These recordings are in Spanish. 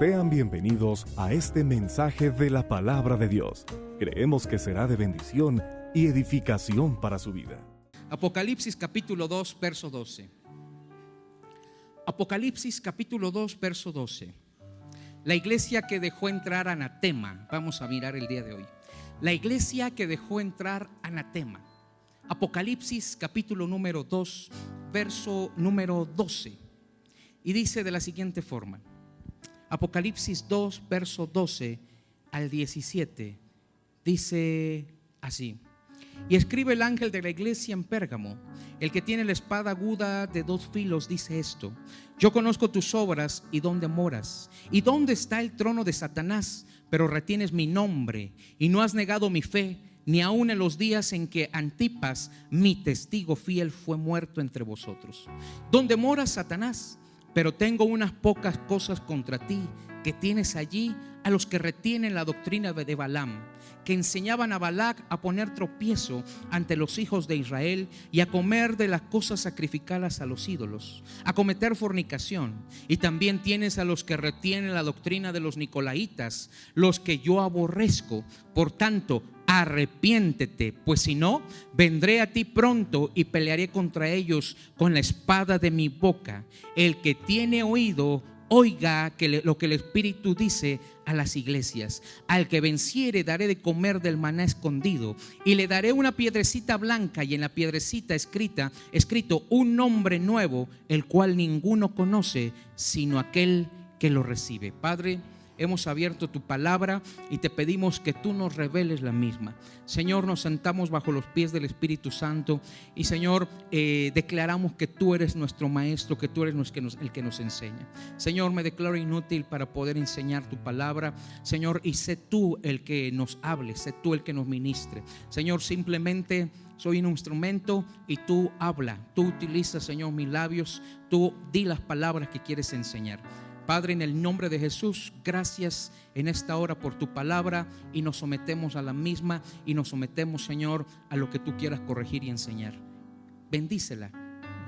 Sean bienvenidos a este mensaje de la Palabra de Dios. Creemos que será de bendición y edificación para su vida. Apocalipsis capítulo 2, verso 12. Apocalipsis capítulo 2, verso 12. La iglesia que dejó entrar anatema. Vamos a mirar el día de hoy. La iglesia que dejó entrar anatema. Apocalipsis capítulo número 2, verso número 12. Y dice de la siguiente forma. Apocalipsis 2, verso 12 al 17. Dice así: y escribe el ángel de la iglesia en Pérgamo, el que tiene la espada aguda de dos filos, dice esto: yo conozco tus obras y dónde moras, y dónde está el trono de Satanás, pero retienes mi nombre y no has negado mi fe, ni aun en los días en que Antipas, mi testigo fiel, fue muerto entre vosotros. ¿Dónde mora Satanás? Pero tengo unas pocas cosas contra ti, que tienes allí a los que retienen la doctrina de Balaam, que enseñaban a Balac a poner tropiezo ante los hijos de Israel y a comer de las cosas sacrificadas a los ídolos, a cometer fornicación. Y también tienes a los que retienen la doctrina de los nicolaitas, los que yo aborrezco. Por tanto, arrepiéntete, pues si no, vendré a ti pronto y pelearé contra ellos con la espada de mi boca. El que tiene oído, oiga lo que el Espíritu dice a las iglesias. Al que venciere daré de comer del maná escondido, y le daré una piedrecita blanca, y en la piedrecita escrito un nombre nuevo, el cual ninguno conoce sino aquel que lo recibe. Padre, hemos abierto tu palabra y te pedimos que tú nos reveles la misma. Señor, nos sentamos bajo los pies del Espíritu Santo y, Señor, declaramos que tú eres nuestro maestro, que tú eres el que nos enseña. Señor, me declaro inútil para poder enseñar tu palabra, Señor, y sé tú el que nos hable, sé tú el que nos ministre. Señor, simplemente soy un instrumento y tú habla, tú utilizas, Señor, mis labios, tú di las palabras que quieres enseñar. Padre, en el nombre de Jesús, gracias en esta hora por tu palabra, y nos sometemos a la misma y nos sometemos, Señor, a lo que tú quieras corregir y enseñar. Bendícela,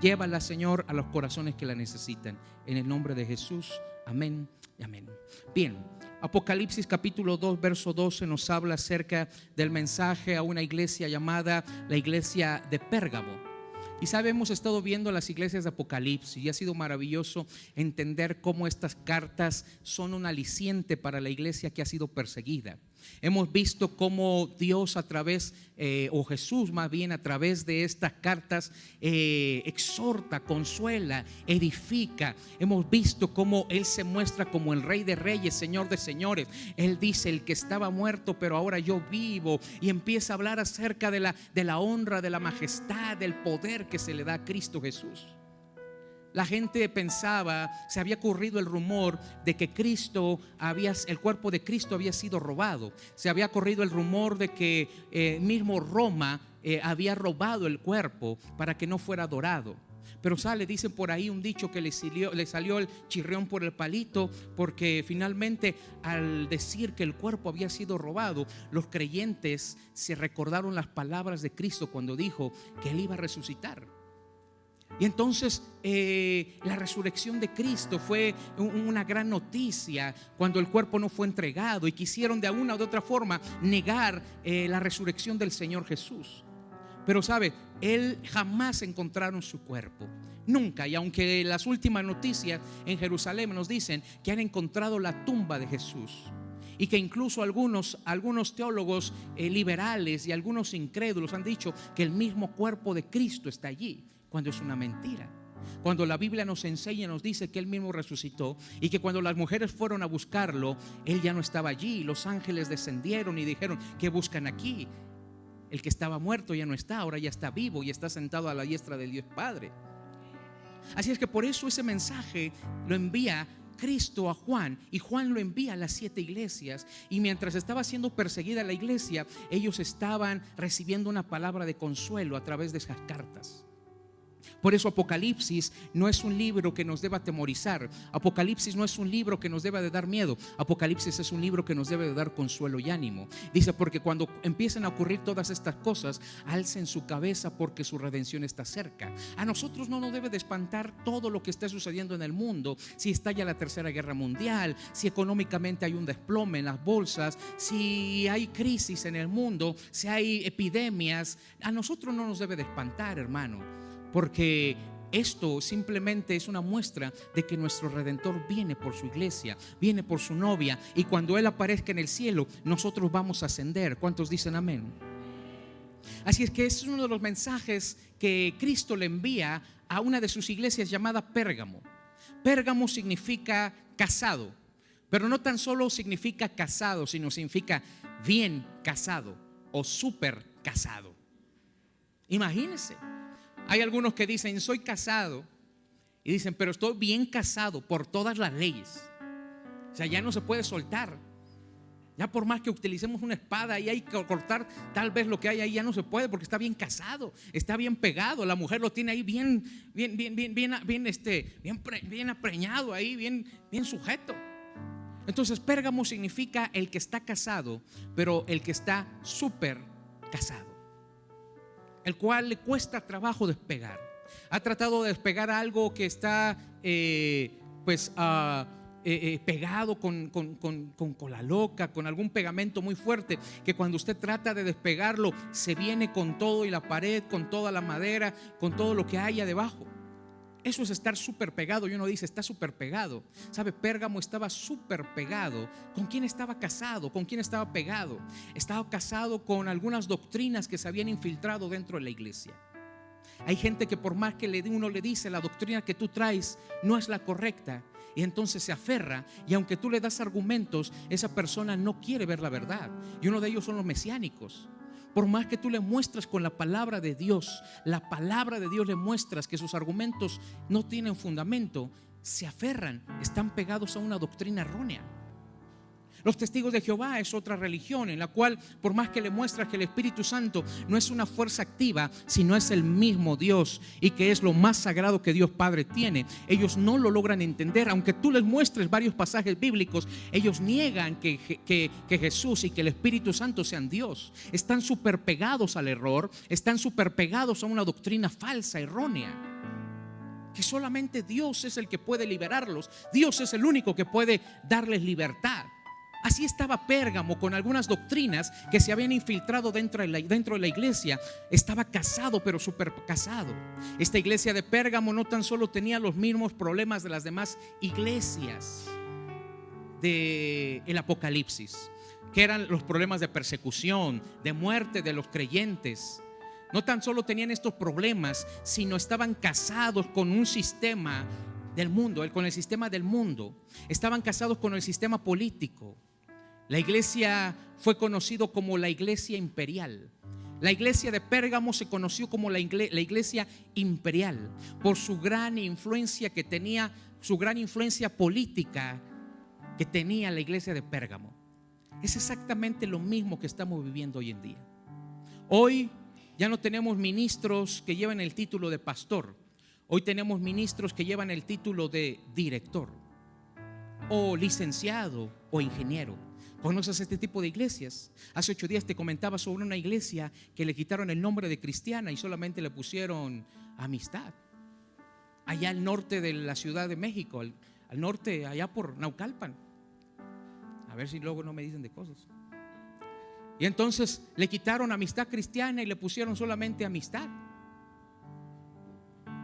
llévala, Señor, a los corazones que la necesitan. En el nombre de Jesús, amén y amén. Bien, Apocalipsis capítulo 2, verso 12 nos habla acerca del mensaje a una iglesia llamada la iglesia de Pérgamo. Y hemos estado viendo las iglesias de Apocalipsis y ha sido maravilloso entender cómo estas cartas son un aliciente para la iglesia que ha sido perseguida. Hemos visto cómo Dios a través, o Jesús más bien a través de estas cartas exhorta, consuela, edifica. Hemos visto cómo Él se muestra como el Rey de Reyes, Señor de Señores. Él dice: el que estaba muerto pero ahora yo vivo, y empieza a hablar acerca de la honra, de la majestad, del poder que se le da a Cristo Jesús. La gente pensaba, se había corrido el rumor de que el cuerpo de Cristo había sido robado. Se había corrido el rumor de que mismo Roma había robado el cuerpo para que no fuera adorado. Pero dicen por ahí un dicho que le salió el chirrión por el palito, porque finalmente, al decir que el cuerpo había sido robado, los creyentes se recordaron las palabras de Cristo cuando dijo que Él iba a resucitar. Y entonces la resurrección de Cristo fue una gran noticia cuando el cuerpo no fue entregado, y quisieron de una u otra forma negar la resurrección del Señor Jesús. Pero Él jamás encontraron su cuerpo, nunca. Y aunque las últimas noticias en Jerusalén nos dicen que han encontrado la tumba de Jesús, y que incluso algunos teólogos liberales y algunos incrédulos han dicho que el mismo cuerpo de Cristo está allí, cuando es una mentira. Cuando la Biblia nos enseña, nos dice que Él mismo resucitó, y que cuando las mujeres fueron a buscarlo, Él ya no estaba allí. Los ángeles descendieron y dijeron: ¿qué buscan aquí? El que estaba muerto ya no está, ahora ya está vivo y está sentado a la diestra del Dios Padre. Así es que por eso ese mensaje lo envía Cristo a Juan, y Juan lo envía a las 7 iglesias. Y mientras estaba siendo perseguida la iglesia, ellos estaban recibiendo una palabra de consuelo a través de esas cartas. Por eso Apocalipsis no es un libro que nos deba atemorizar. Apocalipsis no es un libro que nos deba de dar miedo. Apocalipsis es un libro que nos debe de dar consuelo y ánimo. Dice, porque cuando empiecen a ocurrir todas estas cosas, alcen su cabeza porque su redención está cerca. A nosotros no nos debe de espantar todo lo que está sucediendo en el mundo. Si estalla la tercera guerra mundial, si económicamente hay un desplome en las bolsas, si hay crisis en el mundo, si hay epidemias, a nosotros no nos debe de espantar, hermano. Porque esto simplemente es una muestra de que nuestro Redentor viene por su iglesia, viene por su novia, y cuando Él aparezca en el cielo, nosotros vamos a ascender. ¿Cuántos dicen amén? Así es que es uno de los mensajes que Cristo le envía a una de sus iglesias llamada Pérgamo. Pérgamo significa casado, pero no tan solo significa casado, sino significa bien casado o súper casado. Imagínense. Hay algunos que dicen, soy casado, y dicen, pero estoy bien casado por todas las leyes. O sea, ya no se puede soltar. Ya por más que utilicemos una espada y hay que cortar tal vez lo que hay ahí, ya no se puede porque está bien casado, está bien pegado. La mujer lo tiene ahí bien apreñado ahí, bien sujeto. Entonces Pérgamo significa el que está casado, pero el que está súper casado, el cual le cuesta trabajo despegar. Ha tratado de despegar algo que está pegado con la loca, con algún pegamento muy fuerte, que cuando usted trata de despegarlo se viene con todo, y la pared, con toda la madera, con todo lo que haya debajo. Eso es estar súper pegado. Y uno dice, está súper pegado. ¿Sabe? Pérgamo estaba súper pegado. ¿Con quién estaba casado? ¿Con quién estaba pegado? Estaba casado con algunas doctrinas que se habían infiltrado dentro de la iglesia. Hay gente que por más que uno le dice, la doctrina que tú traes no es la correcta, y entonces se aferra, y aunque tú le das argumentos, esa persona no quiere ver la verdad. Y uno de ellos son los mesiánicos. Por más que tú le muestras con la palabra de Dios, la palabra de Dios le muestras que sus argumentos no tienen fundamento, se aferran, están pegados a una doctrina errónea. Los testigos de Jehová es otra religión en la cual, por más que le muestras que el Espíritu Santo no es una fuerza activa, sino es el mismo Dios, y que es lo más sagrado que Dios Padre tiene, ellos no lo logran entender. Aunque tú les muestres varios pasajes bíblicos, ellos niegan que Jesús y que el Espíritu Santo sean Dios. Están súper pegados al error, están súper pegados a una doctrina falsa, errónea, que solamente Dios es el que puede liberarlos. Dios es el único que puede darles libertad. Así estaba Pérgamo, con algunas doctrinas que se habían infiltrado dentro de la iglesia. Estaba casado, pero súper casado. Esta iglesia de Pérgamo no tan solo tenía los mismos problemas de las demás iglesias del Apocalipsis, que eran los problemas de persecución, de muerte de los creyentes. No tan solo tenían estos problemas, sino estaban casados con un sistema del mundo, con el sistema del mundo. Estaban casados con el sistema político. La iglesia fue conocido como la iglesia imperial. La iglesia de Pérgamo se conoció como la iglesia imperial por su gran influencia que tenía, su gran influencia política que tenía la iglesia de Pérgamo. Es exactamente lo mismo que estamos viviendo hoy en día. Hoy ya no tenemos ministros que llevan el título de pastor. Hoy tenemos ministros que llevan el título de director o licenciado o ingeniero. ¿Conoces este tipo de iglesias? Hace 8 días te comentaba sobre una iglesia que le quitaron el nombre de cristiana y solamente le pusieron amistad. Allá al norte de la Ciudad de México, al norte, allá por Naucalpan. A ver si luego no me dicen de cosas. Y entonces le quitaron amistad cristiana y le pusieron solamente amistad.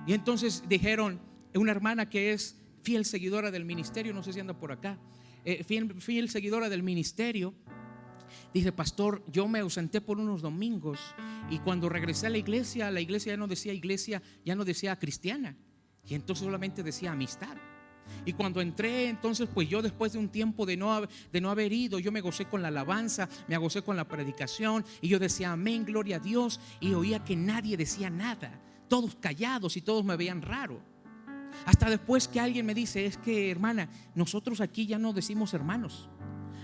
Y entonces dijeron, una hermana que es fiel seguidora del ministerio, no sé si anda por acá, fiel seguidora del ministerio, dice: pastor, yo me ausenté por unos domingos y cuando regresé a la iglesia ya no decía iglesia, ya no decía cristiana, y entonces solamente decía amistad. Y cuando entré, entonces pues yo, después de un tiempo de no haber ido, yo me gocé con la alabanza, me gocé con la predicación, y yo decía amén, gloria a Dios, y oía que nadie decía nada, todos callados, y todos me veían raro. Hasta después que alguien me dice: es que, hermana, nosotros aquí ya no decimos hermanos,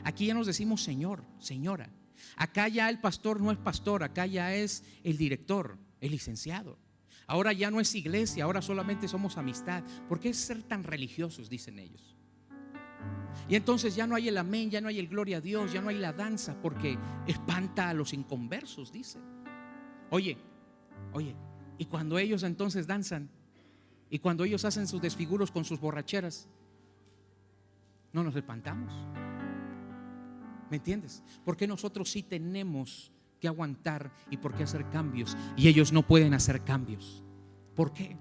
aquí ya nos decimos señor, señora. Acá ya el pastor no es pastor, acá ya es el director, el licenciado. Ahora ya no es iglesia, ahora solamente somos amistad. ¿Por qué ser tan religiosos?, dicen ellos. Y entonces ya no hay el amén, ya no hay el gloria a Dios, ya no hay la danza, porque espanta a los inconversos, dice. Oye, y cuando ellos entonces danzan, y cuando ellos hacen sus desfiguros con sus borracheras, no nos espantamos. ¿Me entiendes? Porque nosotros sí tenemos que aguantar y por qué hacer cambios, y ellos no pueden hacer cambios. ¿Por qué?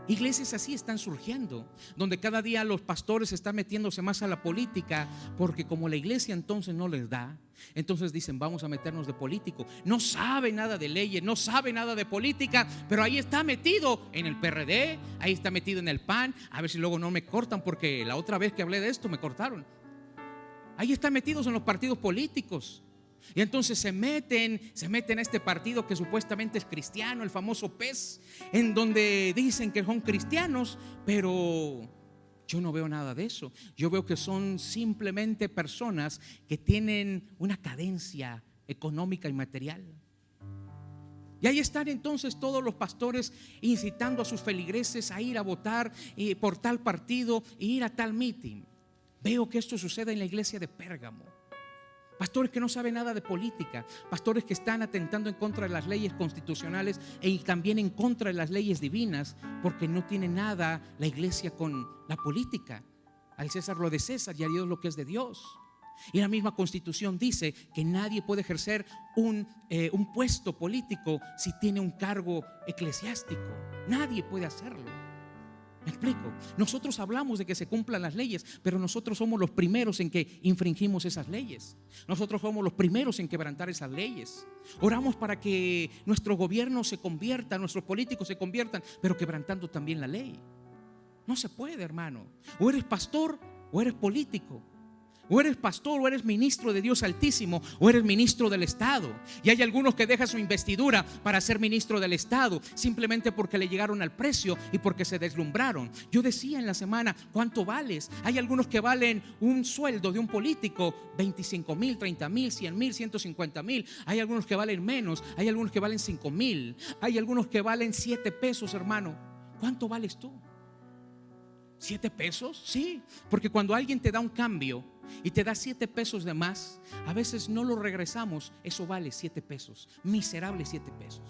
Iglesias así están surgiendo, donde cada día los pastores están metiéndose más a la política, porque como la iglesia entonces no les da, entonces dicen vamos a meternos de político. No sabe nada de leyes, no sabe nada de política, pero ahí está metido en el PRD, ahí está metido en el PAN. A ver si luego no me cortan, porque la otra vez que hablé de esto me cortaron. Ahí están metidos en los partidos políticos. Y entonces se meten a este partido que supuestamente es cristiano, el famoso PES, en donde dicen que son cristianos, pero yo no veo nada de eso. Yo veo que son simplemente personas que tienen una cadencia económica y material. Y ahí están entonces todos los pastores incitando a sus feligreses a ir a votar por tal partido e ir a tal meeting. Veo que esto sucede en la iglesia de Pérgamo. Pastores que no saben nada de política, pastores que están atentando en contra de las leyes constitucionales y también en contra de las leyes divinas, porque no tiene nada la iglesia con la política. Al César lo de César y a Dios lo que es de Dios. Y la misma Constitución dice que nadie puede ejercer un puesto político si tiene un cargo eclesiástico. Nadie puede hacerlo. ¿Me explico? Nosotros hablamos de que se cumplan las leyes, pero nosotros somos los primeros en que infringimos esas leyes. Nosotros somos los primeros en quebrantar esas leyes. Oramos para que nuestro gobierno se convierta, nuestros políticos se conviertan, pero quebrantando también la ley. No se puede, hermano. O eres pastor o eres político. O eres pastor o eres ministro de Dios Altísimo, o eres ministro del Estado. Y hay algunos que dejan su investidura para ser ministro del Estado simplemente porque le llegaron al precio y porque se deslumbraron. Yo decía en la semana, ¿cuánto vales? Hay algunos que valen un sueldo de un político 25,000, 30,000, 100,000, 150,000. Hay algunos que valen menos, hay algunos que valen 5,000, hay algunos que valen 7 pesos, hermano. ¿Cuánto vales tú? ¿7 pesos? Sí, porque cuando alguien te da un cambio y te da 7 pesos de más, a veces no lo regresamos. Eso vale 7 pesos, miserables 7 pesos.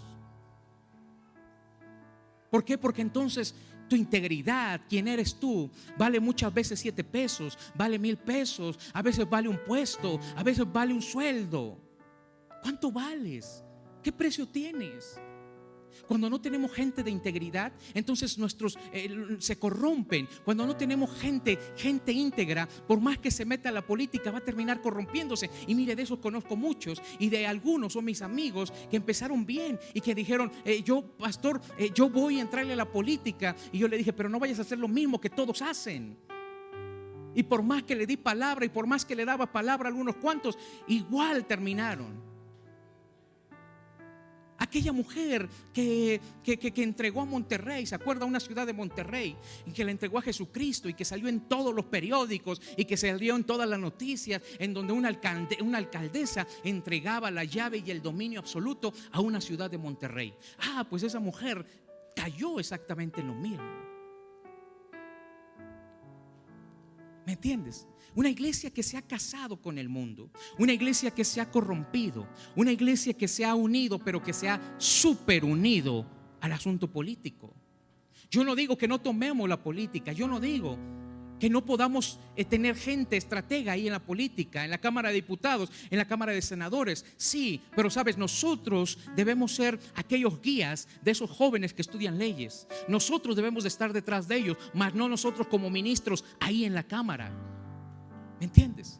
¿Por qué? Porque entonces tu integridad, quién eres tú, vale muchas veces 7 pesos, vale 1,000 pesos, a veces vale un puesto, a veces vale un sueldo. ¿Cuánto vales? ¿Qué precio tienes? Cuando no tenemos gente de integridad, entonces nuestros se corrompen. Cuando no tenemos gente íntegra, por más que se meta a la política, va a terminar corrompiéndose. Y mire, de esos conozco muchos, y de algunos son mis amigos que empezaron bien y que dijeron, yo pastor, yo voy a entrarle a la política. Y yo le dije, pero no vayas a hacer lo mismo que todos hacen. Y por más que le di palabra y por más que le daba palabra a algunos cuantos, igual terminaron. Aquella mujer que entregó a Monterrey, ¿se acuerda? Una ciudad de Monterrey, y que le entregó a Jesucristo y que salió en todos los periódicos y que salió en todas las noticias, en donde una alcaldesa entregaba la llave y el dominio absoluto a una ciudad de Monterrey. Pues esa mujer cayó exactamente en lo mismo. ¿Me entiendes? Una iglesia que se ha casado con el mundo, una iglesia que se ha corrompido, una iglesia que se ha unido, pero que se ha super unido al asunto político. Yo no digo que no tomemos la política, yo no digo que no podamos tener gente estratega ahí en la política, en la Cámara de Diputados, en la Cámara de Senadores. Sí, pero sabes, nosotros debemos ser aquellos guías de esos jóvenes que estudian leyes. Nosotros debemos de estar detrás de ellos, mas no nosotros como ministros ahí en la Cámara. ¿Me entiendes?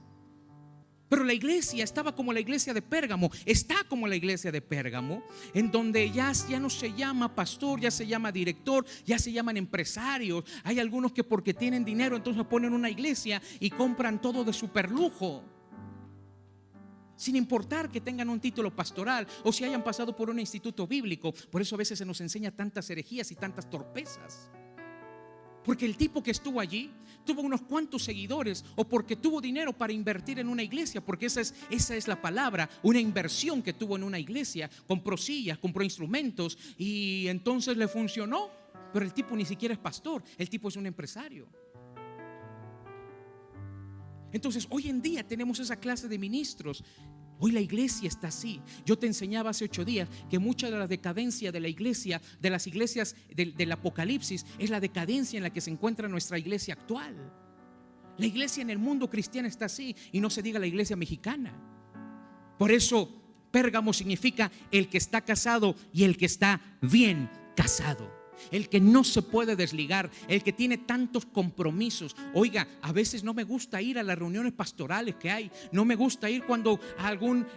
Pero la iglesia estaba como la iglesia de Pérgamo, está como la iglesia de Pérgamo, en donde ya no se llama pastor, ya se llama director, ya se llaman empresarios. Hay algunos que porque tienen dinero entonces ponen una iglesia y compran todo de superlujo, sin importar que tengan un título pastoral o si hayan pasado por un instituto bíblico. Por eso a veces se nos enseña tantas herejías y tantas torpezas. porque el tipo que estuvo allí tuvo unos cuantos seguidores, o porque tuvo dinero para invertir en una iglesia, porque esa es la palabra, una inversión que tuvo en una iglesia. Compró sillas, compró instrumentos y entonces le funcionó. Pero el tipo ni siquiera es pastor, el tipo es un empresario. Entonces hoy en día tenemos esa clase de ministros. Hoy la iglesia está así. Yo te enseñaba hace 8 días que mucha de la decadencia de la iglesia, de las iglesias del Apocalipsis, es la decadencia en la que se encuentra nuestra iglesia actual. La iglesia en el mundo cristiano está así, y no se diga la iglesia mexicana. Por eso Pérgamo significa el que está casado y el que está bien casado. El que no se puede desligar, el que tiene tantos compromisos. Oiga, a veces no me gusta ir a las reuniones pastorales que hay. No me gusta ir cuando algún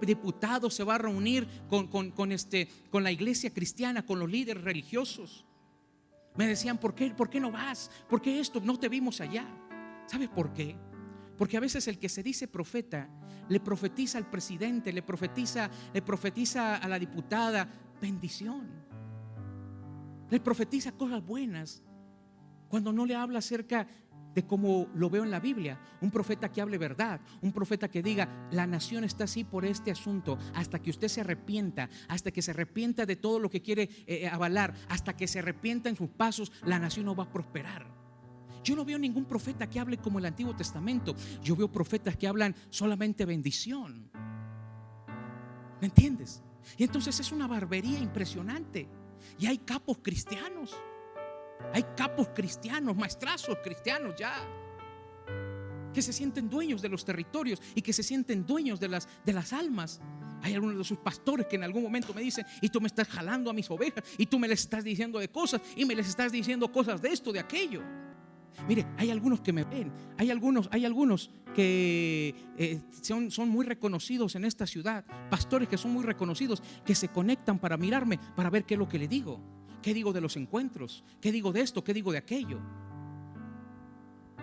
diputado se va a reunir con la iglesia cristiana, con los líderes religiosos. Me decían, ¿por qué no vas? ¿Por qué esto? No te vimos allá. ¿Sabes por qué? Porque a veces el que se dice profeta le profetiza al presidente, le profetiza a la diputada bendición. Le profetiza cosas buenas cuando no le habla acerca de cómo lo veo en la Biblia. Un profeta que hable verdad, un profeta que diga: la nación está así por este asunto, hasta que usted se arrepienta, hasta que se arrepienta de todo lo que quiere avalar, hasta que se arrepienta en sus pasos, la nación no va a prosperar. Yo no veo ningún profeta que hable como el Antiguo Testamento. Yo veo profetas que hablan solamente bendición. ¿Me entiendes? Y entonces es una barbarie impresionante. Y hay capos cristianos, maestrazos cristianos ya, que se sienten dueños de los territorios y que se sienten dueños de las almas. Hay algunos de sus pastores que en algún momento me dicen: y tú me estás jalando a mis ovejas, y tú me les estás diciendo de cosas, y me les estás diciendo cosas de esto, de aquello. Mire, hay algunos que me ven, hay algunos que son muy reconocidos en esta ciudad, pastores que son muy reconocidos, que se conectan para mirarme, para ver qué es lo que le digo, qué digo de los encuentros, qué digo de esto, qué digo de aquello,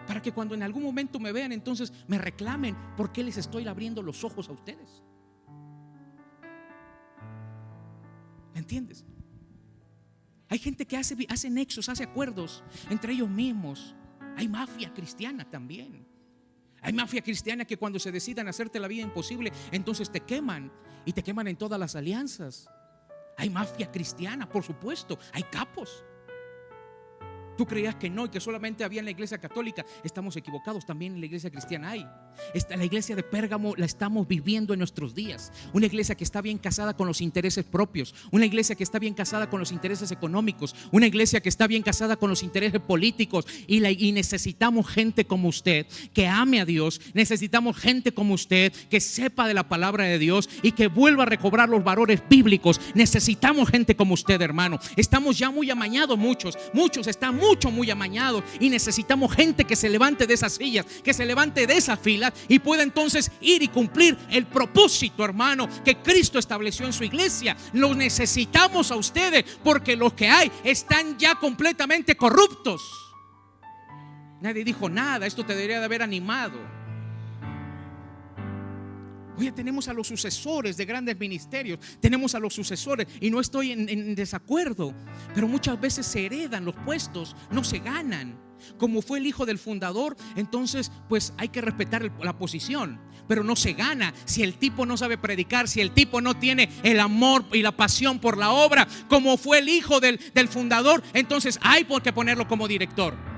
para que cuando en algún momento me vean, entonces me reclamen por qué les estoy abriendo los ojos a ustedes. ¿Me entiendes? Hay gente que hace nexos, hace acuerdos entre ellos mismos. Hay mafia cristiana también. Hay mafia cristiana que cuando se decidan hacerte la vida imposible, entonces te queman, y te queman en todas las alianzas. Hay mafia cristiana, por supuesto. Hay capos. Tú creías que no, y que solamente había en la iglesia católica. Estamos equivocados, también en la iglesia cristiana hay. La iglesia de Pérgamo la estamos viviendo en nuestros días. Una iglesia que está bien casada con los intereses propios, una iglesia que está bien casada con los intereses económicos, una iglesia que está bien casada con los intereses políticos. Y necesitamos gente como usted, que ame a Dios. Necesitamos gente como usted, que sepa de la palabra de Dios y que vuelva a recobrar los valores bíblicos. Necesitamos gente como usted, hermano. Estamos ya muy amañados, muchos están muy amañados, y necesitamos gente que se levante de esas sillas, que se levante de esas filas y pueda entonces ir y cumplir el propósito, hermano, que Cristo estableció en su iglesia. Lo necesitamos a ustedes, porque los que hay están ya completamente corruptos. Nadie dijo nada. Esto te debería de haber animado. Oye, tenemos a los sucesores de grandes ministerios, tenemos a los sucesores, y no estoy en desacuerdo, pero muchas veces se heredan los puestos, no se ganan. Como fue el hijo del fundador, entonces pues hay que respetar la posición, pero no se gana. Si el tipo no sabe predicar, si el tipo no tiene el amor y la pasión por la obra, como fue el hijo del fundador, entonces hay por qué ponerlo como director.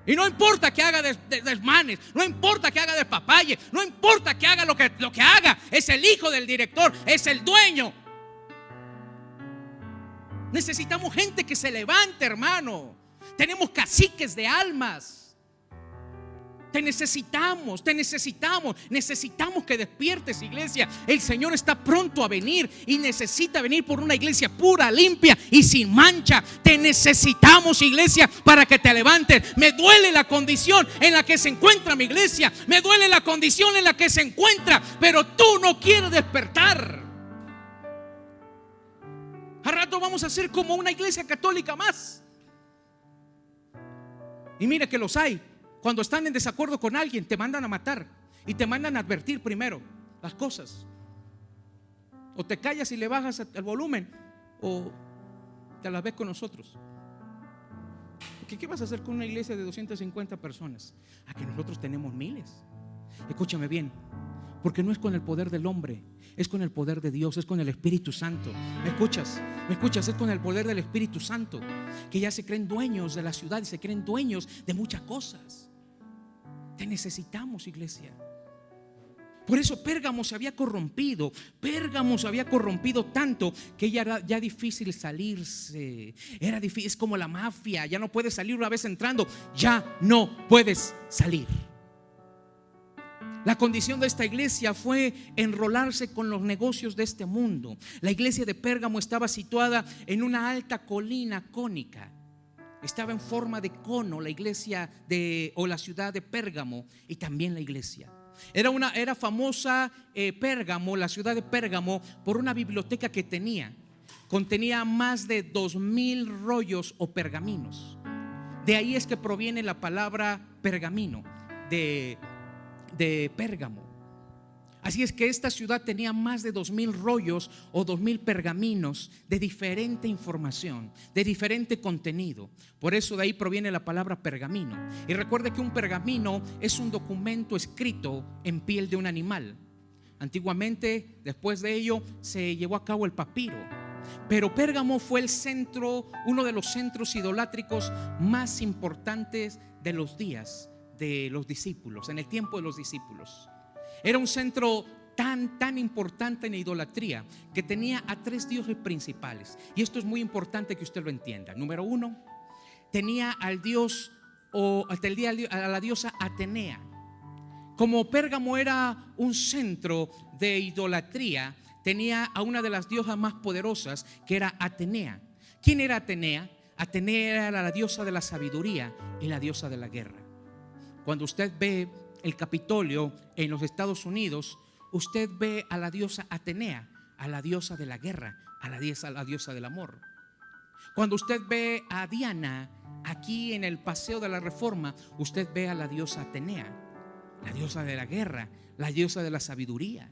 Y no importa que haga desmanes, no importa que haga despapalle, no importa que haga lo que haga, es el hijo del director, es el dueño. Necesitamos gente que se levante, hermano. Tenemos caciques de almas. Te necesitamos que despiertes, iglesia. El Señor está pronto a venir y necesita venir por una iglesia pura, limpia y sin mancha. Te necesitamos, iglesia, para que te levantes. Me duele la condición en la que se encuentra mi iglesia, me duele la condición en la que se encuentra, pero tú no quieres despertar. A rato vamos a ser como una iglesia católica más. Y mira que los hay. Cuando están en desacuerdo con alguien, te mandan a matar y te mandan a advertir primero las cosas. O te callas y le bajas el volumen, o te las ves con nosotros. ¿Qué vas a hacer con una iglesia de 250 personas? A que nosotros tenemos miles. Escúchame bien, porque no es con el poder del hombre, es con el poder de Dios, es con el Espíritu Santo. ¿Me escuchas? ¿Me escuchas? Es con el poder del Espíritu Santo, que ya se creen dueños de la ciudad y se creen dueños de muchas cosas. Te necesitamos, iglesia. Por eso Pérgamo se había corrompido. Pérgamo se había corrompido tanto que ya era ya difícil salirse. Era difícil, es como la mafia. Ya no puedes salir una vez entrando. Ya no puedes salir. La condición de esta iglesia fue enrolarse con los negocios de este mundo. La iglesia de Pérgamo estaba situada en una alta colina cónica. Estaba en forma de cono la iglesia o la ciudad de Pérgamo, y también la iglesia. Era famosa Pérgamo, la ciudad de Pérgamo, por una biblioteca que tenía. Contenía más de 2000 rollos o pergaminos. De ahí es que proviene la palabra pergamino, de Pérgamo. Así es que esta ciudad tenía más de 2000 rollos o 2000 pergaminos de diferente información, de diferente contenido. Por eso de ahí proviene la palabra pergamino. Y recuerde que un pergamino es un documento escrito en piel de un animal. Antiguamente, después de ello, se llevó a cabo el papiro. Pero Pérgamo fue el centro, uno de los centros idolátricos más importantes de los días de los discípulos, en el tiempo de los discípulos. Era un centro tan importante en idolatría que tenía a 3 dioses principales. Y esto es muy importante que usted lo entienda. Número 1, tenía al dios a la diosa Atenea. Como Pérgamo era un centro de idolatría, tenía a una de las diosas más poderosas, que era Atenea. ¿Quién era Atenea? Atenea era la diosa de la sabiduría y la diosa de la guerra. Cuando usted ve el Capitolio en los Estados Unidos, usted ve a la diosa Atenea, a la diosa de la guerra, a la diosa del amor. Cuando usted ve a Diana aquí en el Paseo de la Reforma, usted ve a la diosa Atenea, la diosa de la guerra, la diosa de la sabiduría.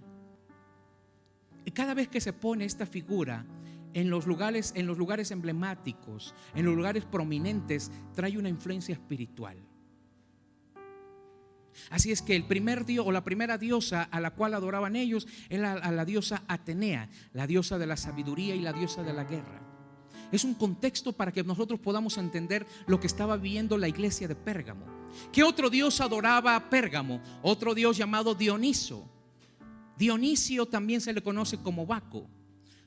Y cada vez que se pone esta figura en los lugares emblemáticos, en los lugares prominentes, trae una influencia espiritual. Así es que el primer dios o la primera diosa a la cual adoraban ellos era a la diosa Atenea, la diosa de la sabiduría y la diosa de la guerra. Es un contexto para que nosotros podamos entender lo que estaba viviendo la iglesia de Pérgamo. ¿Qué otro dios adoraba a Pérgamo? Otro dios llamado Dioniso. Dionisio también se le conoce como Baco.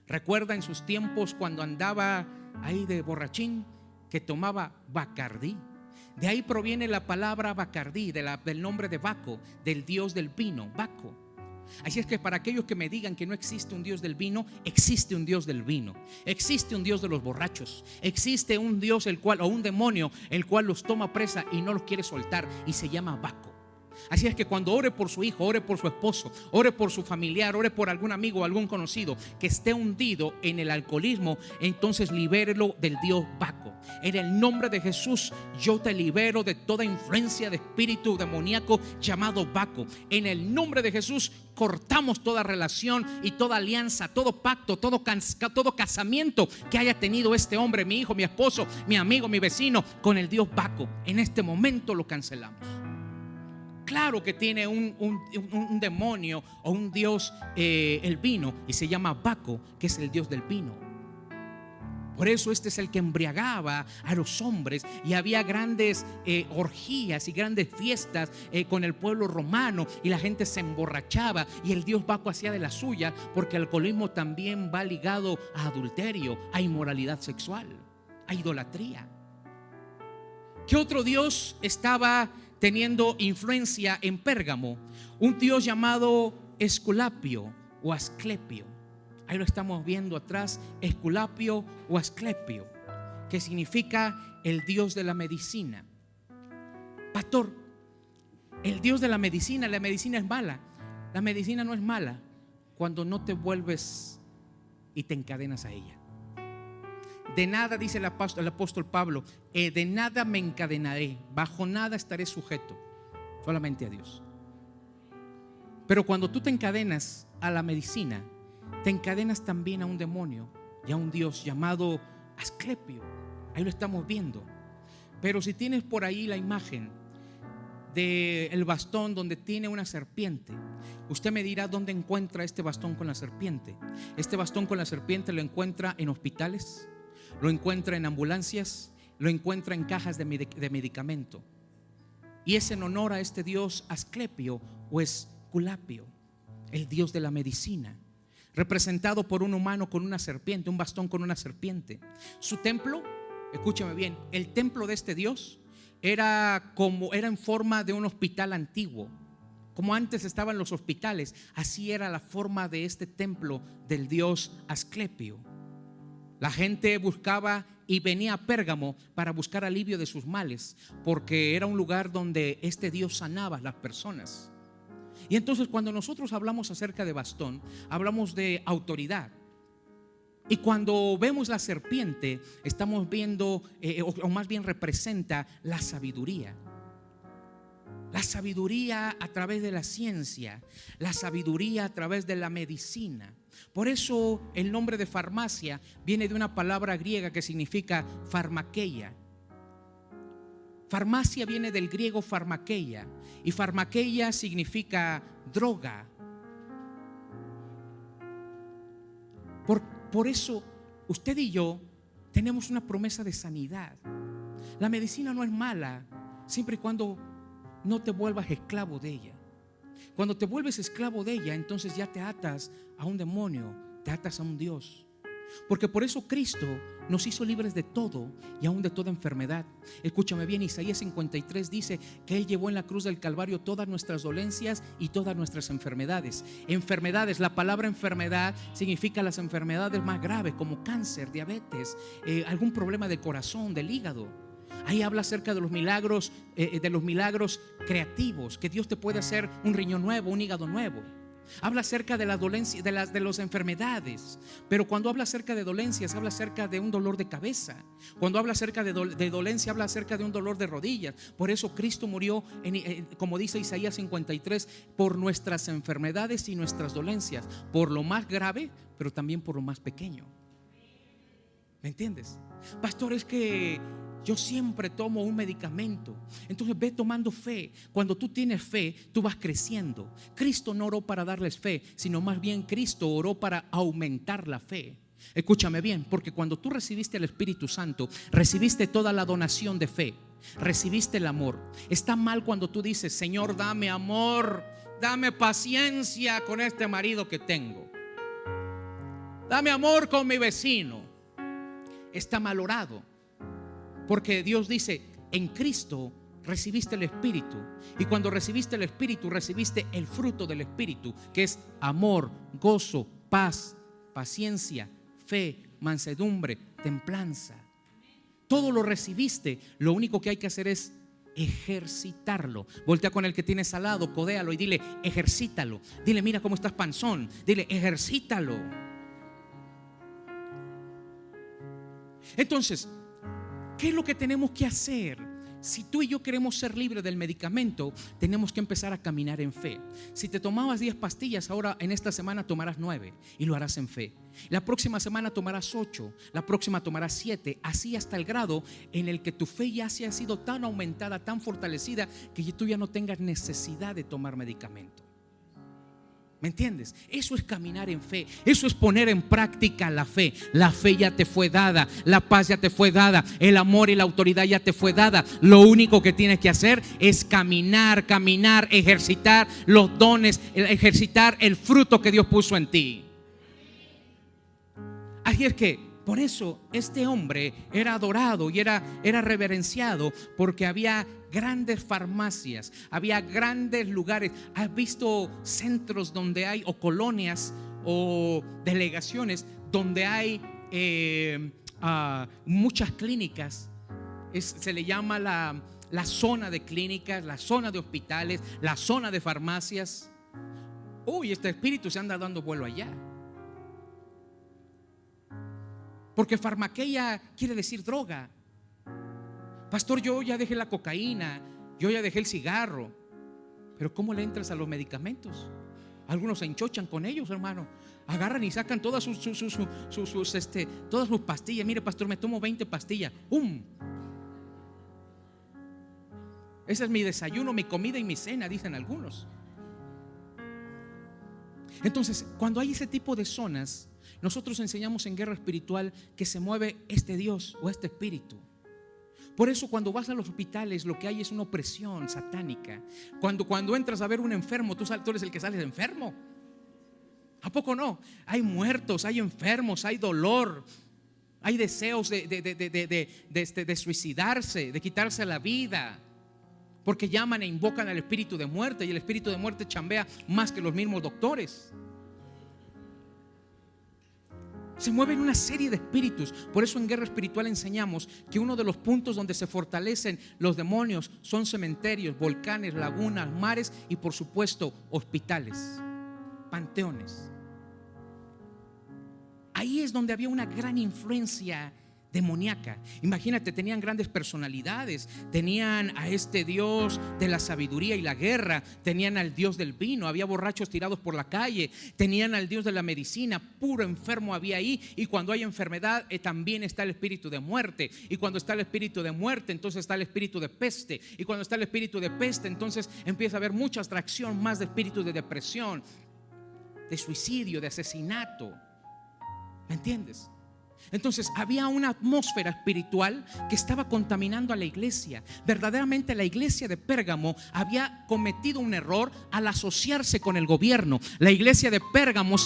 Recuerda en sus tiempos cuando andaba ahí de borrachín que tomaba Bacardí. De ahí proviene la palabra Bacardí, del nombre de Baco, del dios del vino, Baco. Así es que para aquellos que me digan que no existe un dios del vino, existe un dios del vino. Existe un dios de los borrachos. Existe un dios o un demonio el cual los toma presa y no los quiere soltar, y se llama Baco. Así es que cuando ore por su hijo, ore por su esposo, ore por su familiar, ore por algún amigo o algún conocido que esté hundido en el alcoholismo, entonces libérelo del dios Baco. En el nombre de Jesús, yo te libero de toda influencia de espíritu demoníaco llamado Baco. En el nombre de Jesús, cortamos toda relación y toda alianza, todo pacto, todo casamiento que haya tenido este hombre, mi hijo, mi esposo, mi amigo, mi vecino, con el dios Baco. En este momento lo cancelamos. Claro que tiene un demonio o un dios, el vino, y se llama Baco, que es el dios del vino. Por eso este es el que embriagaba a los hombres, y había grandes orgías y grandes fiestas con el pueblo romano, y la gente se emborrachaba, y el dios Baco hacía de la suya, porque el alcoholismo también va ligado a adulterio, a inmoralidad sexual, a idolatría. ¿Qué otro dios estaba teniendo influencia en Pérgamo? Un dios llamado Esculapio o Asclepio. Ahí lo estamos viendo atrás, Esculapio o Asclepio, que significa el dios de la medicina. Pastor, el dios de la medicina es mala. La medicina no es mala cuando no te vuelves y te encadenas a ella. De nada, dice el apóstol Pablo, de nada me encadenaré, bajo nada estaré sujeto, solamente a Dios. Pero cuando tú te encadenas a la medicina, te encadenas también a un demonio y a un dios llamado Asclepio. Ahí lo estamos viendo. Pero si tienes por ahí la imagen del bastón donde tiene una serpiente, usted me dirá dónde encuentra este bastón con la serpiente. Este bastón con la serpiente lo encuentra en hospitales, lo encuentra en ambulancias, lo encuentra en cajas de medicamento. Y es en honor a este dios Asclepio o Esculapio, el dios de la medicina, representado por un humano con una serpiente, un bastón con una serpiente. Su templo, escúchame bien, el templo de este dios era en forma de un hospital antiguo. Como antes estaban los hospitales, así era la forma de este templo del dios Asclepio. La gente buscaba y venía a Pérgamo para buscar alivio de sus males, porque era un lugar donde este dios sanaba a las personas. Y entonces cuando nosotros hablamos acerca de bastón, hablamos de autoridad. Y cuando vemos la serpiente, estamos viendo, o más bien representa la sabiduría. La sabiduría a través de la ciencia, la sabiduría a través de la medicina. Por eso el nombre de farmacia viene de una palabra griega que significa farmakeia. Farmacia viene del griego farmakeia, y farmakeia significa droga. Por eso usted y yo tenemos una promesa de sanidad. La medicina no es mala siempre y cuando no te vuelvas esclavo de ella. Cuando te vuelves esclavo de ella, entonces ya te atas a un demonio, te atas a un Dios. Porque por eso Cristo nos hizo libres de todo y aún de toda enfermedad. Escúchame bien, Isaías 53 dice que Él llevó en la cruz del Calvario todas nuestras dolencias y todas nuestras enfermedades. Enfermedades, la palabra enfermedad significa las enfermedades más graves como cáncer, diabetes, algún problema del corazón, del hígado. Ahí habla acerca de los milagros creativos, que Dios te puede hacer un riñón nuevo, un hígado nuevo. Habla acerca de las dolencias, de las enfermedades. Pero cuando habla acerca de dolencias, habla acerca de un dolor de cabeza. Cuando habla acerca de dolencia, habla acerca de un dolor de rodillas. Por eso Cristo murió, como dice Isaías 53, por nuestras enfermedades y nuestras dolencias, por lo más grave, pero también por lo más pequeño. ¿Me entiendes? Pastor, es que yo siempre tomo un medicamento. Entonces ve tomando fe. Cuando tú tienes fe, tú vas creciendo. Cristo no oró para darles fe, sino más bien Cristo oró para aumentar la fe. Escúchame bien, porque cuando tú recibiste el Espíritu Santo, recibiste toda la donación de fe, recibiste el amor. Está mal cuando tú dices: Señor, dame amor, dame paciencia con este marido que tengo, dame amor con mi vecino. Está malorado. Porque Dios dice: en Cristo recibiste el Espíritu, y cuando recibiste el Espíritu, recibiste el fruto del Espíritu, que es amor, gozo, paz, paciencia, fe, mansedumbre, templanza. Todo lo recibiste. Lo único que hay que hacer es ejercitarlo. Voltea con el que tienes al lado, codéalo y dile: ejercítalo. Dile: mira cómo estás panzón. Dile: ejercítalo. Entonces, ¿qué es lo que tenemos que hacer? Si tú y yo queremos ser libres del medicamento, tenemos que empezar a caminar en fe. Si te tomabas 10 pastillas, ahora en esta semana tomarás 9 y lo harás en fe. La próxima semana tomarás 8, la próxima tomarás 7, así hasta el grado en el que tu fe ya se ha sido tan aumentada, tan fortalecida, que tú ya no tengas necesidad de tomar medicamento. ¿Me entiendes? Eso es caminar en fe. Eso es poner en práctica la fe. La fe ya te fue dada, la paz ya te fue dada, el amor y la autoridad ya te fue dada. Lo único que tienes que hacer es caminar, ejercitar los dones, ejercitar el fruto que Dios puso en ti. Así es que por eso este hombre era adorado y era reverenciado, porque había grandes farmacias, había grandes lugares. ¿Has visto centros donde hay, o colonias o delegaciones donde hay muchas clínicas? Se le llama la zona de clínicas, la zona de hospitales, la zona de farmacias. Uy, este espíritu se anda dando vuelo allá. Porque farmakeia quiere decir droga. Pastor, yo ya dejé la cocaína, yo ya dejé el cigarro. Pero ¿cómo le entras a los medicamentos? Algunos se enchochan con ellos, hermano. Agarran y sacan todas todas sus pastillas. Mire, pastor, me tomo 20 pastillas. Ese es mi desayuno, mi comida y mi cena, dicen algunos. Entonces, cuando hay ese tipo de zonas, nosotros enseñamos en guerra espiritual que se mueve este Dios o este espíritu. Por eso cuando vas a los hospitales lo que hay es una opresión satánica. Cuando entras a ver un enfermo, tú eres el que sales enfermo. ¿A poco no? Hay muertos, hay enfermos, hay dolor, hay deseos de suicidarse, de quitarse la vida, porque llaman e invocan al espíritu de muerte, y el espíritu de muerte chambea más que los mismos doctores. Se mueven una serie de espíritus. Por eso en guerra espiritual enseñamos que uno de los puntos donde se fortalecen los demonios son cementerios, volcanes, lagunas, mares y por supuesto hospitales, panteones. Ahí es donde había una gran influencia demoníaca. Imagínate, tenían grandes personalidades, tenían a este Dios de la sabiduría y la guerra, tenían al Dios del vino, había borrachos tirados por la calle, tenían al Dios de la medicina, puro enfermo había ahí. Y cuando hay enfermedad también está el espíritu de muerte, y cuando está el espíritu de muerte entonces está el espíritu de peste, y cuando está el espíritu de peste entonces empieza a haber mucha atracción más de espíritus de depresión, de suicidio, de asesinato. ¿Me entiendes? Entonces había una atmósfera espiritual que estaba contaminando a la iglesia. Verdaderamente la iglesia de Pérgamo había cometido un error al asociarse con el gobierno. La iglesia de Pérgamo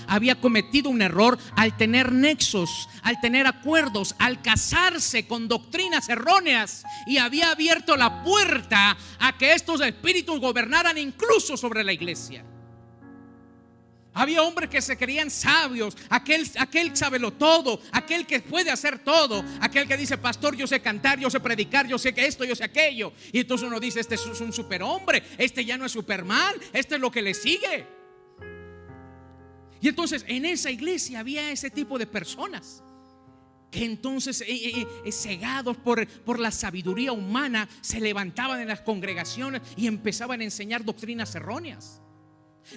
había cometido un error al tener nexos, al tener acuerdos, al casarse con doctrinas erróneas, y había abierto la puerta a que estos espíritus gobernaran incluso sobre la iglesia. Había hombres que se creían sabios, aquel sábelo todo, aquel que puede hacer todo, aquel que dice: pastor, yo sé cantar, yo sé predicar, yo sé que esto, yo sé aquello. Y entonces uno dice: este es un superhombre, este ya no es Superman, este es lo que le sigue. Y entonces en esa iglesia había ese tipo de personas que entonces cegados por la sabiduría humana se levantaban en las congregaciones y empezaban a enseñar doctrinas erróneas.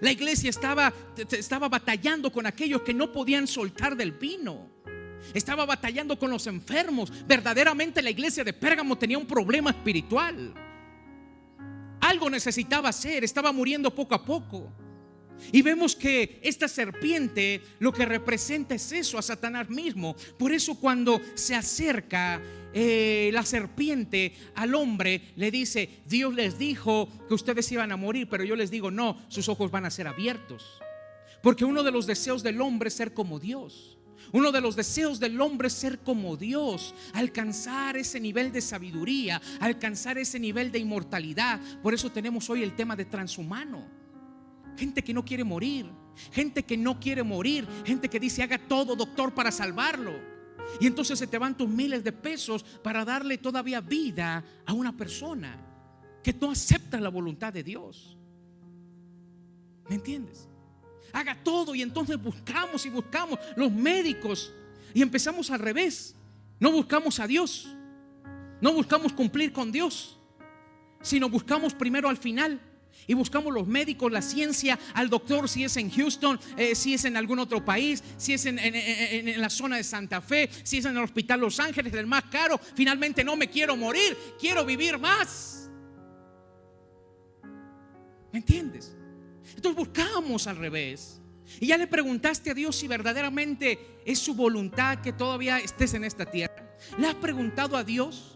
La iglesia estaba batallando con aquellos que no podían soltar del vino. Estaba batallando con los enfermos. Verdaderamente la iglesia de Pérgamo tenía un problema espiritual. Algo necesitaba hacer, estaba muriendo poco a poco. Y vemos que esta serpiente lo que representa es eso, a Satanás mismo. Por eso cuando se acerca la serpiente al hombre, le dice: Dios les dijo que ustedes iban a morir, pero yo les digo no, sus ojos van a ser abiertos. Porque uno de los deseos del hombre es ser como Dios. Uno de los deseos del hombre es ser como Dios, alcanzar ese nivel de sabiduría, alcanzar ese nivel de inmortalidad. Por eso tenemos hoy el tema de transhumano. Gente que no quiere morir, gente que no quiere morir, gente que dice: haga todo, doctor, para salvarlo. Y entonces se te van tus miles de pesos para darle todavía vida a una persona que no acepta la voluntad de Dios. ¿Me entiendes? Haga todo, y entonces buscamos y buscamos los médicos, y empezamos al revés. No buscamos a Dios, no buscamos cumplir con Dios, sino buscamos primero al final. Y buscamos los médicos, la ciencia, al doctor, si es en Houston, si es en algún otro país, si es en la zona de Santa Fe, si es en el hospital Los Ángeles, el más caro. Finalmente no me quiero morir, quiero vivir más. ¿Me entiendes? Entonces buscamos al revés. Y ya le preguntaste a Dios si verdaderamente es su voluntad que todavía estés en esta tierra. ¿Le has preguntado a Dios?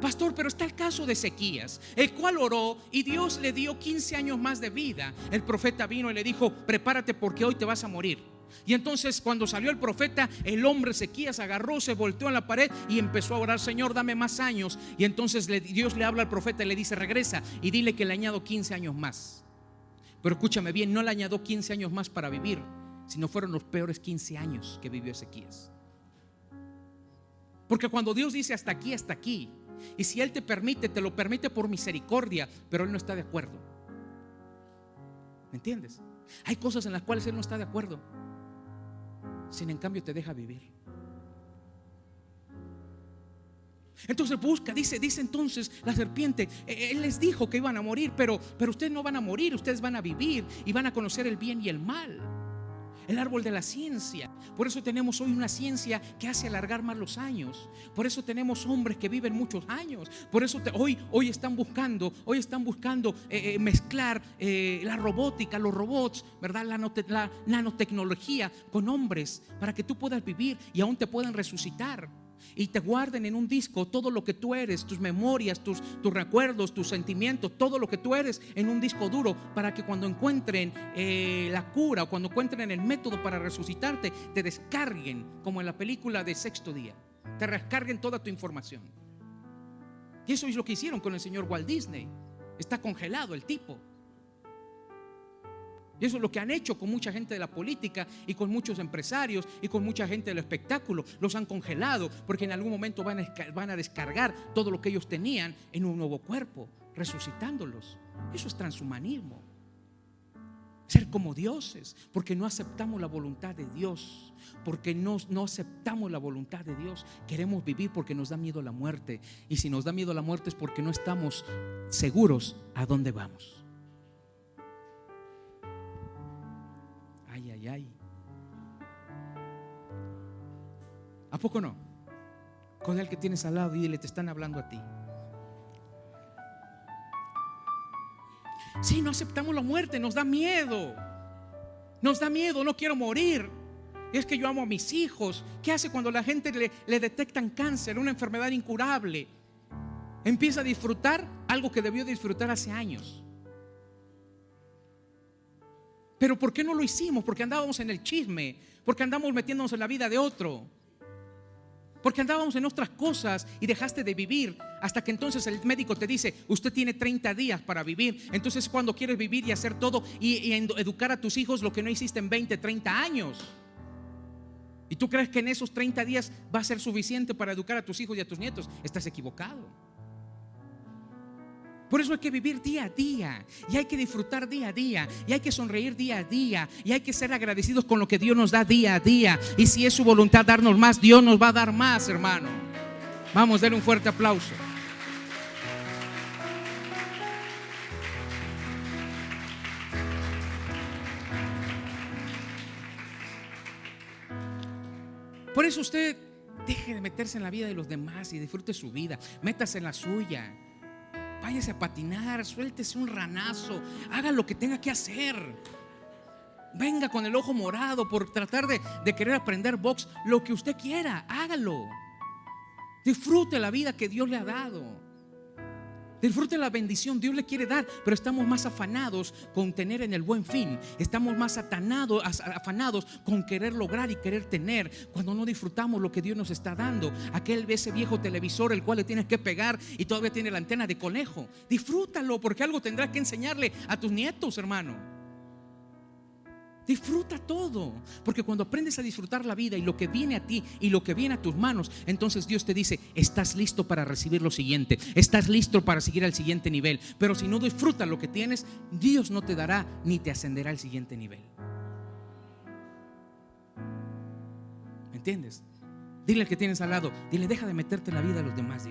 Pastor, pero está el caso de Ezequías, el cual oró y Dios le dio 15 años más de vida. El profeta vino y le dijo: prepárate porque hoy te vas a morir. Y entonces cuando salió el profeta, el hombre Ezequías agarró, se volteó en la pared y empezó a orar: Señor, dame más años. Y entonces Dios le habla al profeta y le dice: regresa y dile que le añado 15 años más. Pero escúchame bien, no le añadió 15 años más para vivir, sino fueron los peores 15 años que vivió Ezequías. Porque cuando Dios dice hasta aquí, y si Él te permite, te lo permite por misericordia, pero Él no está de acuerdo. ¿Me entiendes? Hay cosas en las cuales Él no está de acuerdo, sin en cambio te deja vivir. Entonces busca, dice entonces la serpiente: Él les dijo que iban a morir, pero ustedes no van a morir, ustedes van a vivir y van a conocer el bien y el mal. el árbol de la ciencia. Por eso tenemos hoy una ciencia que hace alargar más los años. Por eso tenemos hombres que viven muchos años. Por eso hoy están buscando mezclar la robótica, los robots, ¿verdad? La nanotecnología con hombres para que tú puedas vivir y aún te puedan resucitar. Y te guarden en un disco todo lo que tú eres, tus memorias, tus recuerdos, tus sentimientos, todo lo que tú eres en un disco duro, para que cuando encuentren la cura o cuando encuentren el método para resucitarte, te descarguen, como en la película de Sexto Día, te descarguen toda tu información. Y eso es lo que hicieron con el señor Walt Disney. Está congelado el tipo. Y eso es lo que han hecho con mucha gente de la política y con muchos empresarios y con mucha gente del espectáculo. Los han congelado porque en algún momento van a descargar todo lo que ellos tenían en un nuevo cuerpo, resucitándolos. Eso es transhumanismo. Ser como dioses, porque no aceptamos la voluntad de Dios. Porque no aceptamos la voluntad de Dios. Queremos vivir porque nos da miedo la muerte. Y si nos da miedo la muerte es porque no estamos seguros a dónde vamos. Ay. ¿A poco no? Con el que tienes al lado y dile, te están hablando a ti. Sí, no aceptamos la muerte, nos da miedo. Nos da miedo, no quiero morir. Es que yo amo a mis hijos. ¿Qué hace cuando la gente le detectan cáncer, una enfermedad incurable? Empieza a disfrutar algo que debió disfrutar hace años. Pero ¿por qué no lo hicimos? Porque andábamos en el chisme, porque andábamos metiéndonos en la vida de otro, porque andábamos en otras cosas y dejaste de vivir. Hasta que entonces el médico te dice, usted tiene 30 días para vivir. Entonces cuando quieres vivir y hacer todo y educar a tus hijos lo que no hiciste en 20, 30 años. Y tú crees que en esos 30 días va a ser suficiente para educar a tus hijos y a tus nietos. Estás equivocado. Por eso hay que vivir día a día y hay que disfrutar día a día y hay que sonreír día a día y hay que ser agradecidos con lo que Dios nos da día a día. Y si es su voluntad darnos más, Dios nos va a dar más, hermano. Vamos, denle un fuerte aplauso. Por eso usted deje de meterse en la vida de los demás y disfrute su vida. Métase en la suya. Váyase a patinar, suéltese un ranazo, haga lo que tenga que hacer. Venga con el ojo morado por tratar de querer aprender box. Lo que usted quiera, hágalo. Disfrute la vida que Dios le ha dado. Disfrute la bendición, Dios le quiere dar, pero estamos más afanados con tener en el buen fin. Estamos más afanados con querer lograr y querer tener, cuando no disfrutamos lo que Dios nos está dando. Ese viejo televisor el cual le tienes que pegar y todavía tiene la antena de conejo. Disfrútalo, porque algo tendrás que enseñarle a tus nietos, hermano. Disfruta todo, porque cuando aprendes a disfrutar la vida y lo que viene a ti y lo que viene a tus manos, entonces Dios te dice, estás listo para recibir lo siguiente, estás listo para seguir al siguiente nivel. Pero si no disfrutas lo que tienes, Dios no te dará ni te ascenderá al siguiente nivel. ¿Me entiendes? Dile al que tienes al lado, dile, deja de meterte en la vida de los demás.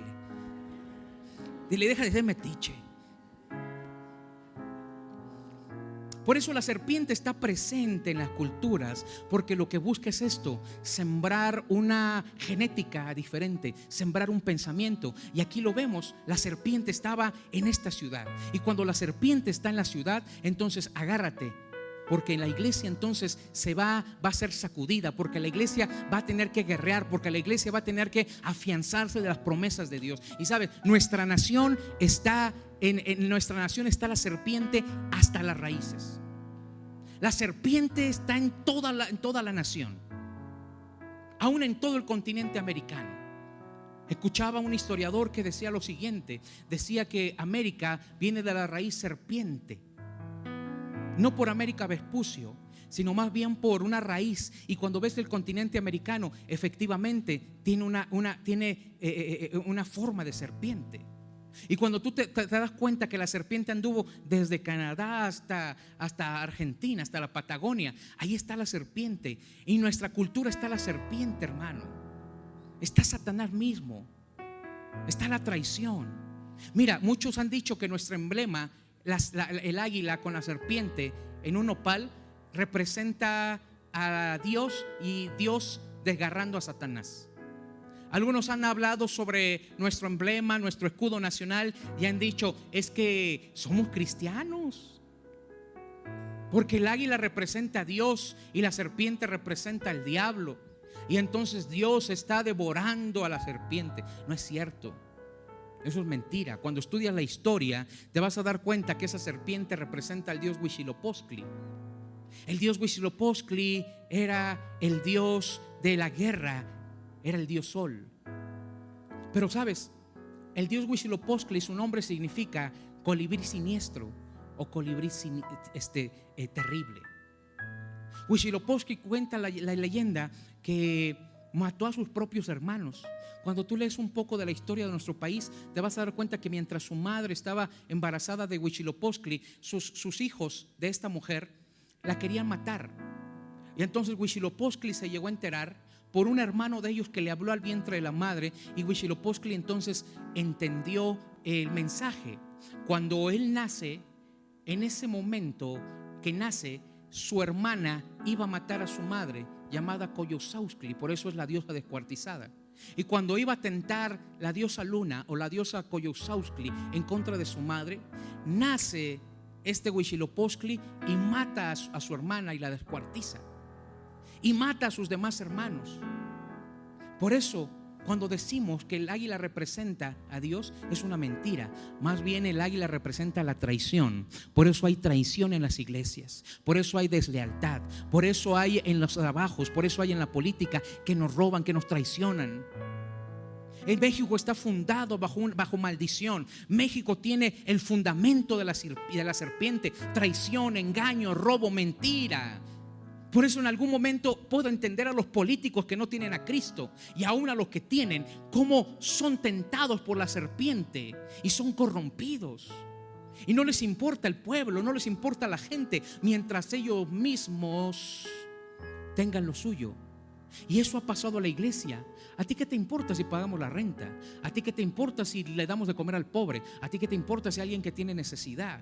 Dile, deja de ser metiche. Por eso la serpiente está presente en las culturas, porque lo que busca es esto: sembrar una genética diferente, sembrar un pensamiento. Y aquí lo vemos, la serpiente estaba en esta ciudad. Y cuando la serpiente está en la ciudad, entonces agárrate, porque en la iglesia entonces va a ser sacudida, porque la iglesia va a tener que guerrear, porque la iglesia va a tener que afianzarse de las promesas de Dios. Y sabes, nuestra nación está en nuestra nación está la serpiente hasta las raíces. La serpiente está en toda la nación, aún en todo el continente americano. Escuchaba a un historiador que decía lo siguiente: decía que América viene de la raíz serpiente, no por América Vespucio, sino más bien por una raíz. Y cuando ves el continente americano, efectivamente tiene una forma de serpiente. Y cuando tú te das cuenta que la serpiente anduvo desde Canadá hasta Argentina, hasta la Patagonia, ahí está la serpiente. Y en nuestra cultura está la serpiente, hermano. Está Satanás mismo, está la traición. Mira, muchos han dicho que nuestro emblema, el águila con la serpiente en un nopal, representa a Dios y Dios desgarrando a Satanás. Algunos han hablado sobre nuestro emblema, nuestro escudo nacional, y han dicho, es que somos cristianos, porque el águila representa a Dios y la serpiente representa al diablo, y entonces Dios está devorando a la serpiente. No es cierto, eso es mentira. Cuando estudias la historia te vas a dar cuenta que esa serpiente representa al dios Huitzilopochtli. El dios Huitzilopochtli era el dios de la guerra, era el dios sol. Pero sabes, el dios Huitzilopochtli, su nombre significa colibrí siniestro o colibrí terrible. Huitzilopochtli cuenta la leyenda que mató a sus propios hermanos. Cuando tú lees un poco de la historia de nuestro país, te vas a dar cuenta que mientras su madre estaba embarazada de Huitzilopochtli, sus hijos de esta mujer la querían matar. Y entonces Huitzilopochtli se llegó a enterar por un hermano de ellos que le habló al vientre de la madre, y Huitzilopochtli entonces entendió el mensaje. Cuando él nace, en ese momento que nace, su hermana iba a matar a su madre, llamada Coyolxauhqui, por eso es la diosa descuartizada. Y cuando iba a tentar la diosa Luna o la diosa Coyolxauhqui en contra de su madre, nace este Huitzilopochtli y mata a su hermana y la descuartiza, y mata a sus demás hermanos. Por eso, cuando decimos que el águila representa a Dios, es una mentira. Más bien el águila representa la traición. Por eso hay traición en las iglesias, por eso hay deslealtad, por eso hay en los trabajos, por eso hay en la política que nos roban, que nos traicionan. En México está fundado bajo maldición. México tiene el fundamento de la serpiente: traición, engaño, robo, mentira. Por eso en algún momento puedo entender a los políticos que no tienen a Cristo, y aún a los que tienen, cómo son tentados por la serpiente y son corrompidos. Y no les importa el pueblo, no les importa la gente, mientras ellos mismos tengan lo suyo. Y eso ha pasado a la iglesia. ¿A ti qué te importa si pagamos la renta? ¿A ti qué te importa si le damos de comer al pobre? ¿A ti qué te importa si hay alguien que tiene necesidad?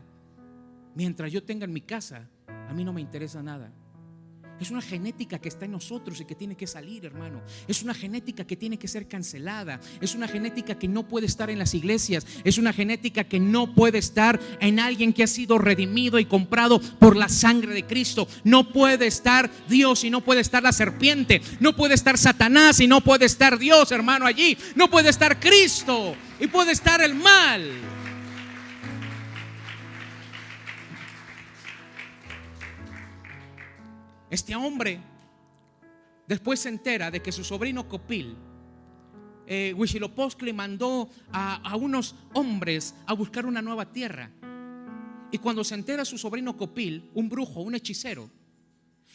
Mientras yo tenga en mi casa, a mí no me interesa nada. Es una genética que está en nosotros y que tiene que salir, hermano. Es una genética que tiene que ser cancelada. Es una genética que no puede estar en las iglesias. Es una genética que no puede estar en alguien que ha sido redimido y comprado por la sangre de Cristo. No puede estar Dios y no puede estar la serpiente. No puede estar Satanás y no puede estar Dios, hermano, allí. No puede estar Cristo y puede estar el mal. Este hombre después se entera de que su sobrino Copil, Huitzilopochtli mandó a unos hombres a buscar una nueva tierra. Y cuando se entera su sobrino Copil, un brujo, un hechicero,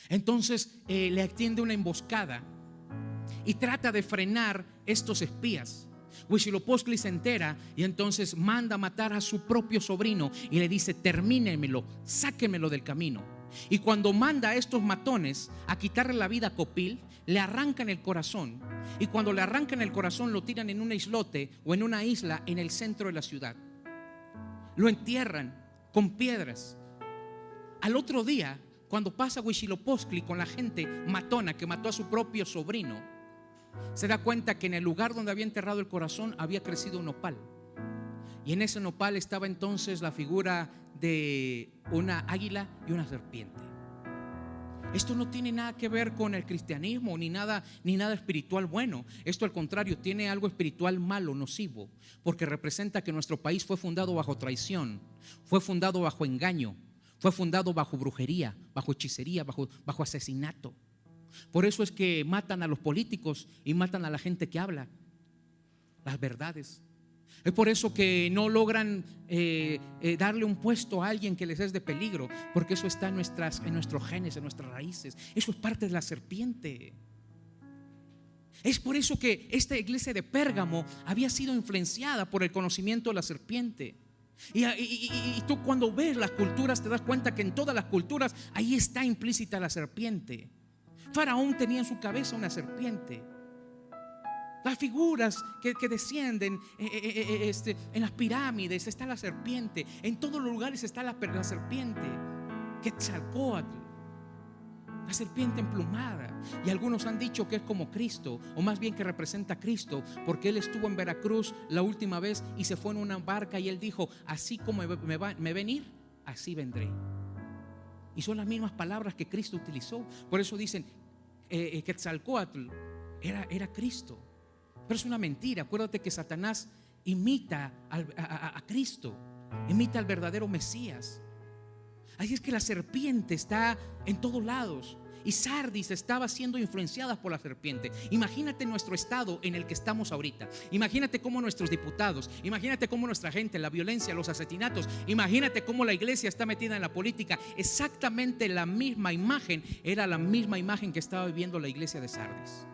entonces le extiende una emboscada y trata de frenar estos espías. Huitzilopochtli se entera y entonces manda a matar a su propio sobrino y le dice: termínemelo, sáquemelo del camino. Y cuando manda a estos matones a quitarle la vida a Copil, le arrancan el corazón. Y cuando le arrancan el corazón, lo tiran en un islote o en una isla en el centro de la ciudad. Lo entierran con piedras. Al otro día, cuando pasa Huitzilopochtli con la gente matona que mató a su propio sobrino, se da cuenta que en el lugar donde había enterrado el corazón había crecido un nopal. Y en ese nopal estaba entonces la figura de una águila y una serpiente. Esto no tiene nada que ver con el cristianismo ni nada espiritual bueno. Esto al contrario tiene algo espiritual malo, nocivo, porque representa que nuestro país fue fundado bajo traición, fue fundado bajo engaño, fue fundado bajo brujería, bajo hechicería, bajo asesinato. Por eso es que matan a los políticos y matan a la gente que habla las verdades. Es por eso que no logran darle un puesto a alguien que les es de peligro, porque eso está en nuestros genes, en nuestras raíces. Eso es parte de la serpiente. Es por eso que esta iglesia de Pérgamo había sido influenciada por el conocimiento de la serpiente. Y tú cuando ves las culturas te das cuenta que en todas las culturas ahí está implícita la serpiente. Faraón tenía en su cabeza una serpiente. Las figuras que descienden en las pirámides está la serpiente. En todos los lugares está la serpiente. Quetzalcóatl. la serpiente emplumada. Y algunos han dicho que es como Cristo, o más bien que representa a Cristo, porque Él estuvo en Veracruz la última vez y se fue en una barca y Él dijo: así como me ven ir, así vendré. Y son las mismas palabras que Cristo utilizó. Por eso dicen Quetzalcóatl era Cristo. Pero es una mentira. Acuérdate que Satanás imita a Cristo, imita al verdadero Mesías. Así es que la serpiente está en todos lados. Y Sardis estaba siendo influenciada por la serpiente. Imagínate nuestro estado en el que estamos ahorita. Imagínate cómo nuestros diputados, imagínate cómo nuestra gente, la violencia, los asesinatos, imagínate cómo la iglesia está metida en la política. Exactamente la misma imagen, era la misma imagen que estaba viviendo la iglesia de Sardis.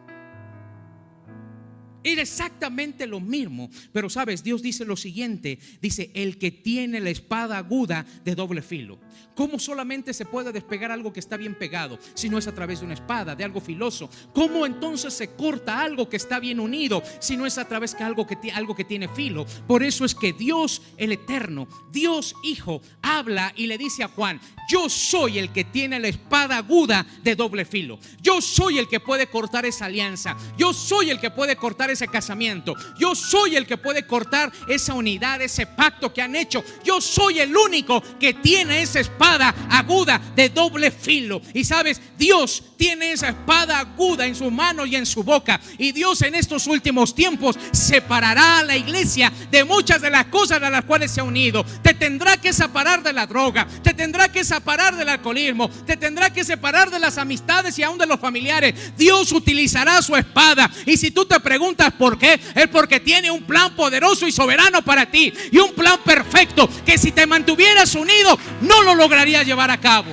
Era exactamente lo mismo. Pero sabes, Dios dice lo siguiente. Dice: el que tiene la espada aguda de doble filo. ¿Cómo solamente se puede despegar algo que está bien pegado si no es a través de una espada, de algo filoso? ¿Cómo entonces se corta algo que está bien unido si no es a través de algo que tiene filo? Por eso es que Dios el Eterno, Dios Hijo, habla y le dice a Juan: yo soy el que tiene la espada aguda de doble filo. Yo soy el que puede cortar esa alianza. Yo soy el que puede cortar ese casamiento. Yo soy el que puede cortar esa unidad, ese pacto que han hecho. Yo soy el único que tiene esa espada aguda de doble filo. Y sabes, Dios tiene esa espada aguda en su mano y en su boca. Y Dios en estos últimos tiempos separará a la iglesia de muchas de las cosas a las cuales se ha unido. Te tendrá que separar de la droga, te tendrá que separar del alcoholismo, te tendrá que separar de las amistades y aún de los familiares. Dios utilizará su espada. Y si tú te preguntas por qué, es porque tiene un plan poderoso y soberano para ti, y un plan perfecto que si te mantuvieras unido no lo lograrías llevar a cabo.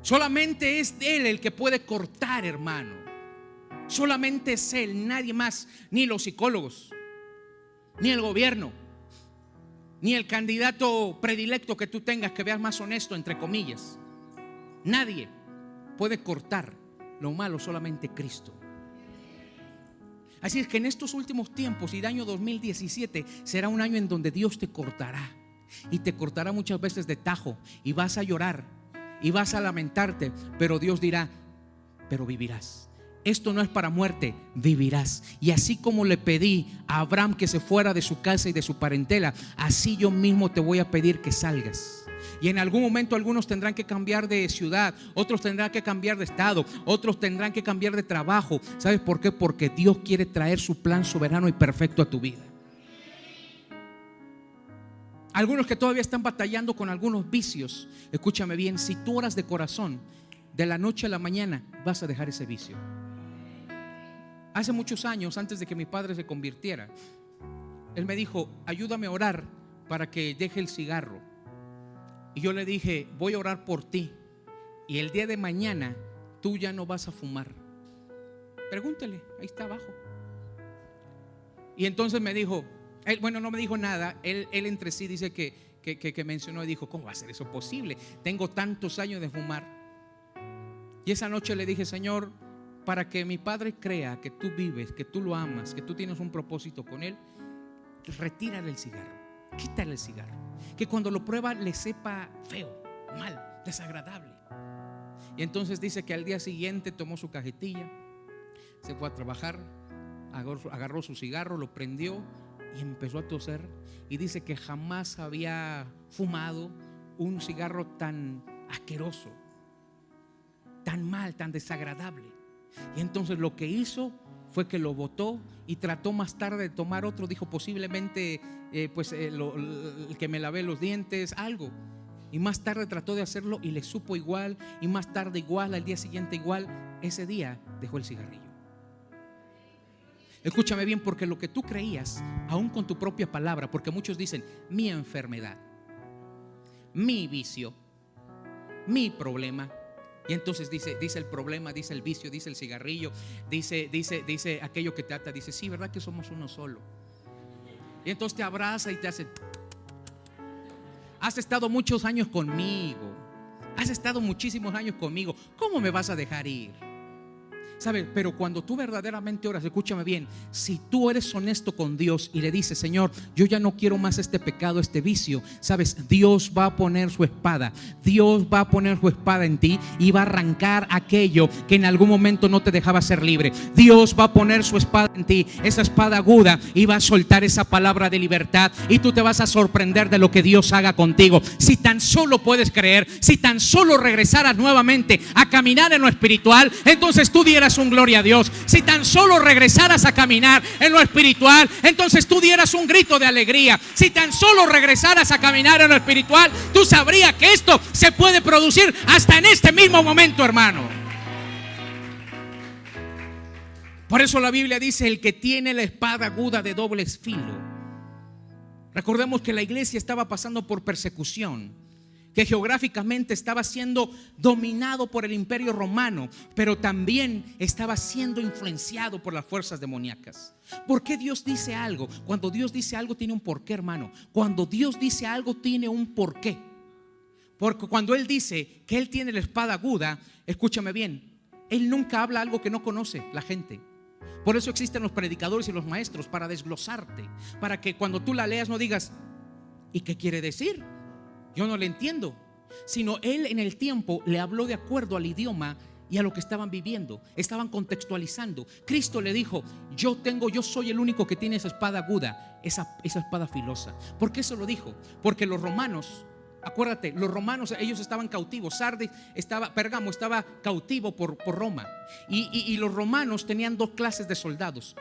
Solamente es Él el que puede cortar, hermano. Solamente es Él, nadie más. Ni los psicólogos, ni el gobierno, ni el candidato predilecto que tú tengas que veas más honesto, entre comillas. Nadie puede cortar lo malo, solamente Cristo. Así es que en estos últimos tiempos y el año 2017 será un año en donde Dios te cortará. Y te cortará muchas veces de tajo. Y vas a llorar y vas a lamentarte, pero Dios dirá: pero vivirás. Esto no es para muerte, vivirás. Y así como le pedí a Abraham que se fuera de su casa y de su parentela, así yo mismo te voy a pedir que salgas. Y en algún momento algunos tendrán que cambiar de ciudad, otros tendrán que cambiar de estado, otros tendrán que cambiar de trabajo. ¿Sabes por qué? Porque Dios quiere traer su plan soberano y perfecto a tu vida. Algunos que todavía están batallando con algunos vicios, escúchame bien, si tú oras de corazón, de la noche a la mañana vas a dejar ese vicio. Hace muchos años, antes de que mi padre se convirtiera, él me dijo: ayúdame a orar para que deje el cigarro. Y yo le dije: voy a orar por ti, y el día de mañana tú ya no vas a fumar. Pregúntele, ahí está abajo. Y entonces me dijo, bueno, no me dijo nada. Él entre sí dice que mencionó y dijo: ¿cómo va a ser eso posible? Tengo tantos años de fumar. Y esa noche le dije: Señor, para que mi padre crea que tú vives, que tú lo amas, que tú tienes un propósito con él, retírale el cigarro, quítale el cigarro, que cuando lo prueba le sepa feo, mal, desagradable. Y entonces dice que al día siguiente tomó su cajetilla, se fue a trabajar, agarró su cigarro, lo prendió y empezó a toser. Y dice que jamás había fumado un cigarro tan asqueroso, tan mal, tan desagradable. Y entonces lo que hizo fue que lo botó y trató más tarde de tomar otro. Dijo: posiblemente el que me lavé los dientes, algo. Y más tarde trató de hacerlo y le supo igual. Y más tarde igual, al día siguiente igual. Ese día dejó el cigarrillo. Escúchame bien, porque lo que tú creías, aún con tu propia palabra, porque muchos dicen: mi enfermedad, mi vicio, mi problema. Y entonces dice el problema, dice el vicio, dice el cigarrillo, dice aquello que te ata. Dice: sí, ¿verdad que somos uno solo? Y entonces te abraza y te hace: has estado muchos años conmigo, has estado muchísimos años conmigo, ¿cómo me vas a dejar ir? ¿Sabes? Pero cuando tú verdaderamente oras, escúchame bien, si tú eres honesto con Dios y le dices: Señor, yo ya no quiero más este pecado, este vicio, ¿sabes? Dios va a poner su espada. Dios va a poner su espada en ti y va a arrancar aquello que en algún momento no te dejaba ser libre. Dios va a poner su espada en ti, esa espada aguda, y va a soltar esa palabra de libertad, y tú te vas a sorprender de lo que Dios haga contigo. Si tan solo puedes creer, si tan solo regresaras nuevamente a caminar en lo espiritual, entonces tú dieras un gloria a Dios. Si tan solo regresaras a caminar en lo espiritual, entonces tú dieras un grito de alegría. Si tan solo regresaras a caminar en lo espiritual, tú sabrías que esto se puede producir hasta en este mismo momento, hermano. Por eso la Biblia dice: el que tiene la espada aguda de doble filo. Recordemos que la iglesia estaba pasando por persecución, que geográficamente estaba siendo dominado por el imperio romano, pero también estaba siendo influenciado por las fuerzas demoníacas. ¿Por qué Dios dice algo? Cuando Dios dice algo tiene un porqué, hermano. Cuando Dios dice algo tiene un porqué. Porque cuando Él dice que Él tiene la espada aguda, escúchame bien, Él nunca habla algo que no conoce la gente. Por eso existen los predicadores y los maestros, para desglosarte, para que cuando tú la leas no digas: ¿y qué quiere decir? Yo no le entiendo. Sino Él en el tiempo le habló de acuerdo al idioma y a lo que estaban viviendo. Estaban contextualizando. Cristo le dijo: yo soy el único que tiene esa espada aguda, esa espada filosa. ¿Por qué eso lo dijo? Porque los romanos, acuérdate, los romanos, ellos estaban cautivos. Pérgamo estaba cautivo por Roma. Y los romanos tenían dos clases de soldados.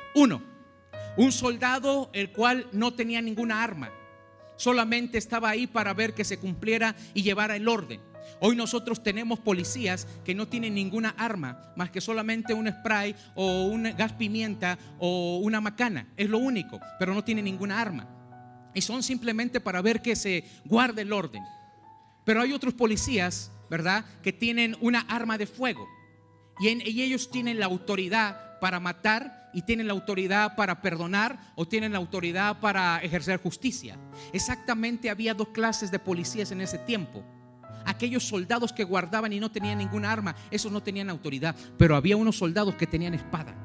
Un soldado el cual no tenía ninguna arma, solamente estaba ahí para ver que se cumpliera y llevara el orden. Hoy nosotros tenemos policías que no tienen ninguna arma más que solamente un spray o un gas pimienta o una macana. Es lo único, pero no tienen ninguna arma. Y son simplemente para ver que se guarde el orden. Pero hay otros policías, ¿verdad?, que tienen una arma de fuego. Y ellos tienen la autoridad para matar, y tienen la autoridad para perdonar, o tienen la autoridad para ejercer justicia. Exactamente, había dos clases de policías en ese tiempo. Aquellos soldados que guardaban y no tenían ninguna arma, esos no tenían autoridad. Pero había unos soldados que tenían espada,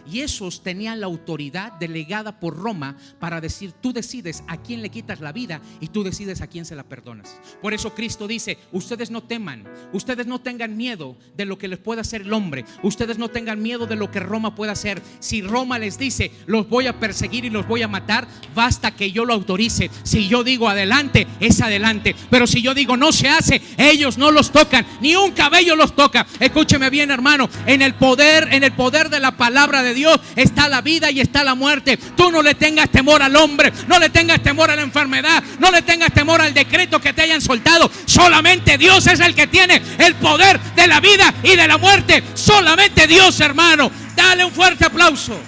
y esos tenían la autoridad delegada por Roma para decir: tú decides a quién le quitas la vida y tú decides a quién se la perdonas. Por eso Cristo dice: ustedes no teman, ustedes no tengan miedo de lo que les pueda hacer el hombre, ustedes no tengan miedo de lo que Roma pueda hacer. Si Roma les dice: los voy a perseguir y los voy a matar, basta que yo lo autorice. Si yo digo adelante, es adelante. Pero si yo digo no se hace, ellos no los tocan, ni un cabello los toca. Escúcheme bien, hermano, en el poder de la palabra de Dios está la vida y está la muerte. Tú no le tengas temor al hombre, no le tengas temor a la enfermedad, no le tengas temor al decreto que te hayan soltado. Solamente Dios es el que tiene el poder de la vida y de la muerte. Solamente Dios, hermano. Dale un fuerte aplauso.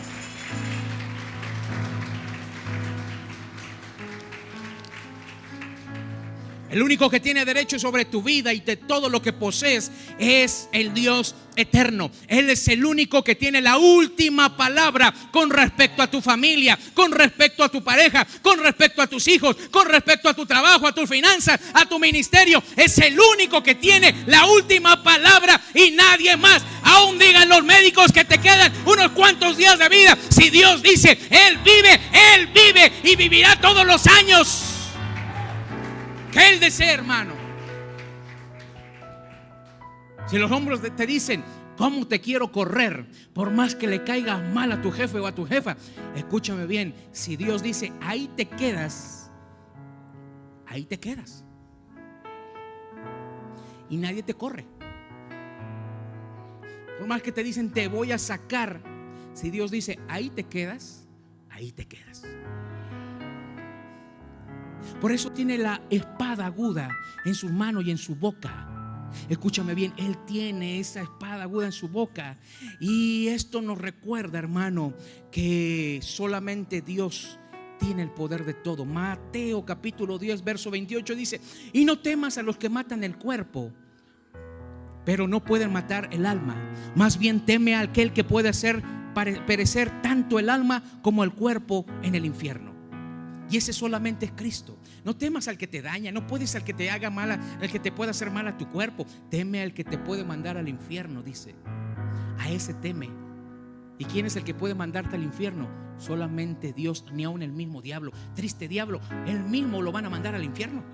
El único que tiene derecho sobre tu vida y de todo lo que posees es el Dios eterno. Él es el único que tiene la última palabra con respecto a tu familia, con respecto a tu pareja, con respecto a tus hijos, con respecto a tu trabajo, a tus finanzas, a tu ministerio. Es el único que tiene la última palabra y nadie más. Aún digan los médicos que te quedan unos cuantos días de vida, si Dios dice: Él vive y vivirá todos los años que Él desea, hermano. Si los hombres te dicen: ¿cómo te quiero correr? Por más que le caigas mal a tu jefe o a tu jefa, escúchame bien, si Dios dice: ahí te quedas, ahí te quedas. Y nadie te corre. Por más que te dicen: te voy a sacar, si Dios dice: ahí te quedas, ahí te quedas. Por eso tiene la espada aguda en su mano y en su boca. Escúchame bien, Él tiene esa espada aguda en su boca. Y esto nos recuerda, hermano, que solamente Dios tiene el poder de todo. Mateo capítulo 10 verso 28 dice: y no temas a los que matan el cuerpo, pero no pueden matar el alma. Más bien teme a aquel que puede hacer perecer tanto el alma como el cuerpo en el infierno. Y ese solamente es Cristo. No temas al que te daña, no puedes al que te haga mal, al que te pueda hacer mal a tu cuerpo. Teme al que te puede mandar al infierno, dice. a ese teme. ¿Y quién es el que puede mandarte al infierno? Solamente Dios, ni aun el mismo diablo. Triste diablo, él mismo lo van a mandar al infierno.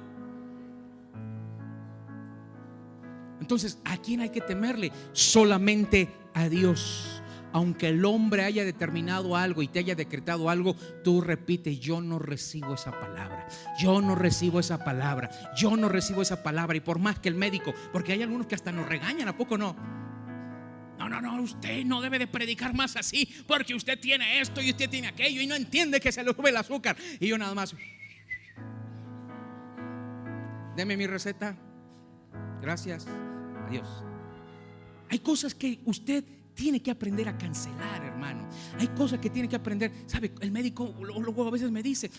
Entonces, ¿a quién hay que temerle? Solamente a Dios. Aunque el hombre haya determinado algo y te haya decretado algo, tú repites: yo no recibo esa palabra, yo no recibo esa palabra, yo no recibo esa palabra. Y por más que el médico, porque hay algunos que hasta nos regañan, ¿a poco no? No, usted no debe de predicar más así, porque usted tiene esto y usted tiene aquello y no entiende que se le sube el azúcar. Y yo nada más: deme mi receta, gracias, adiós. Hay cosas que usted tiene que aprender a cancelar, hermano. Hay cosas que tiene que aprender. ¿Sabe? El médico luego a veces me dice,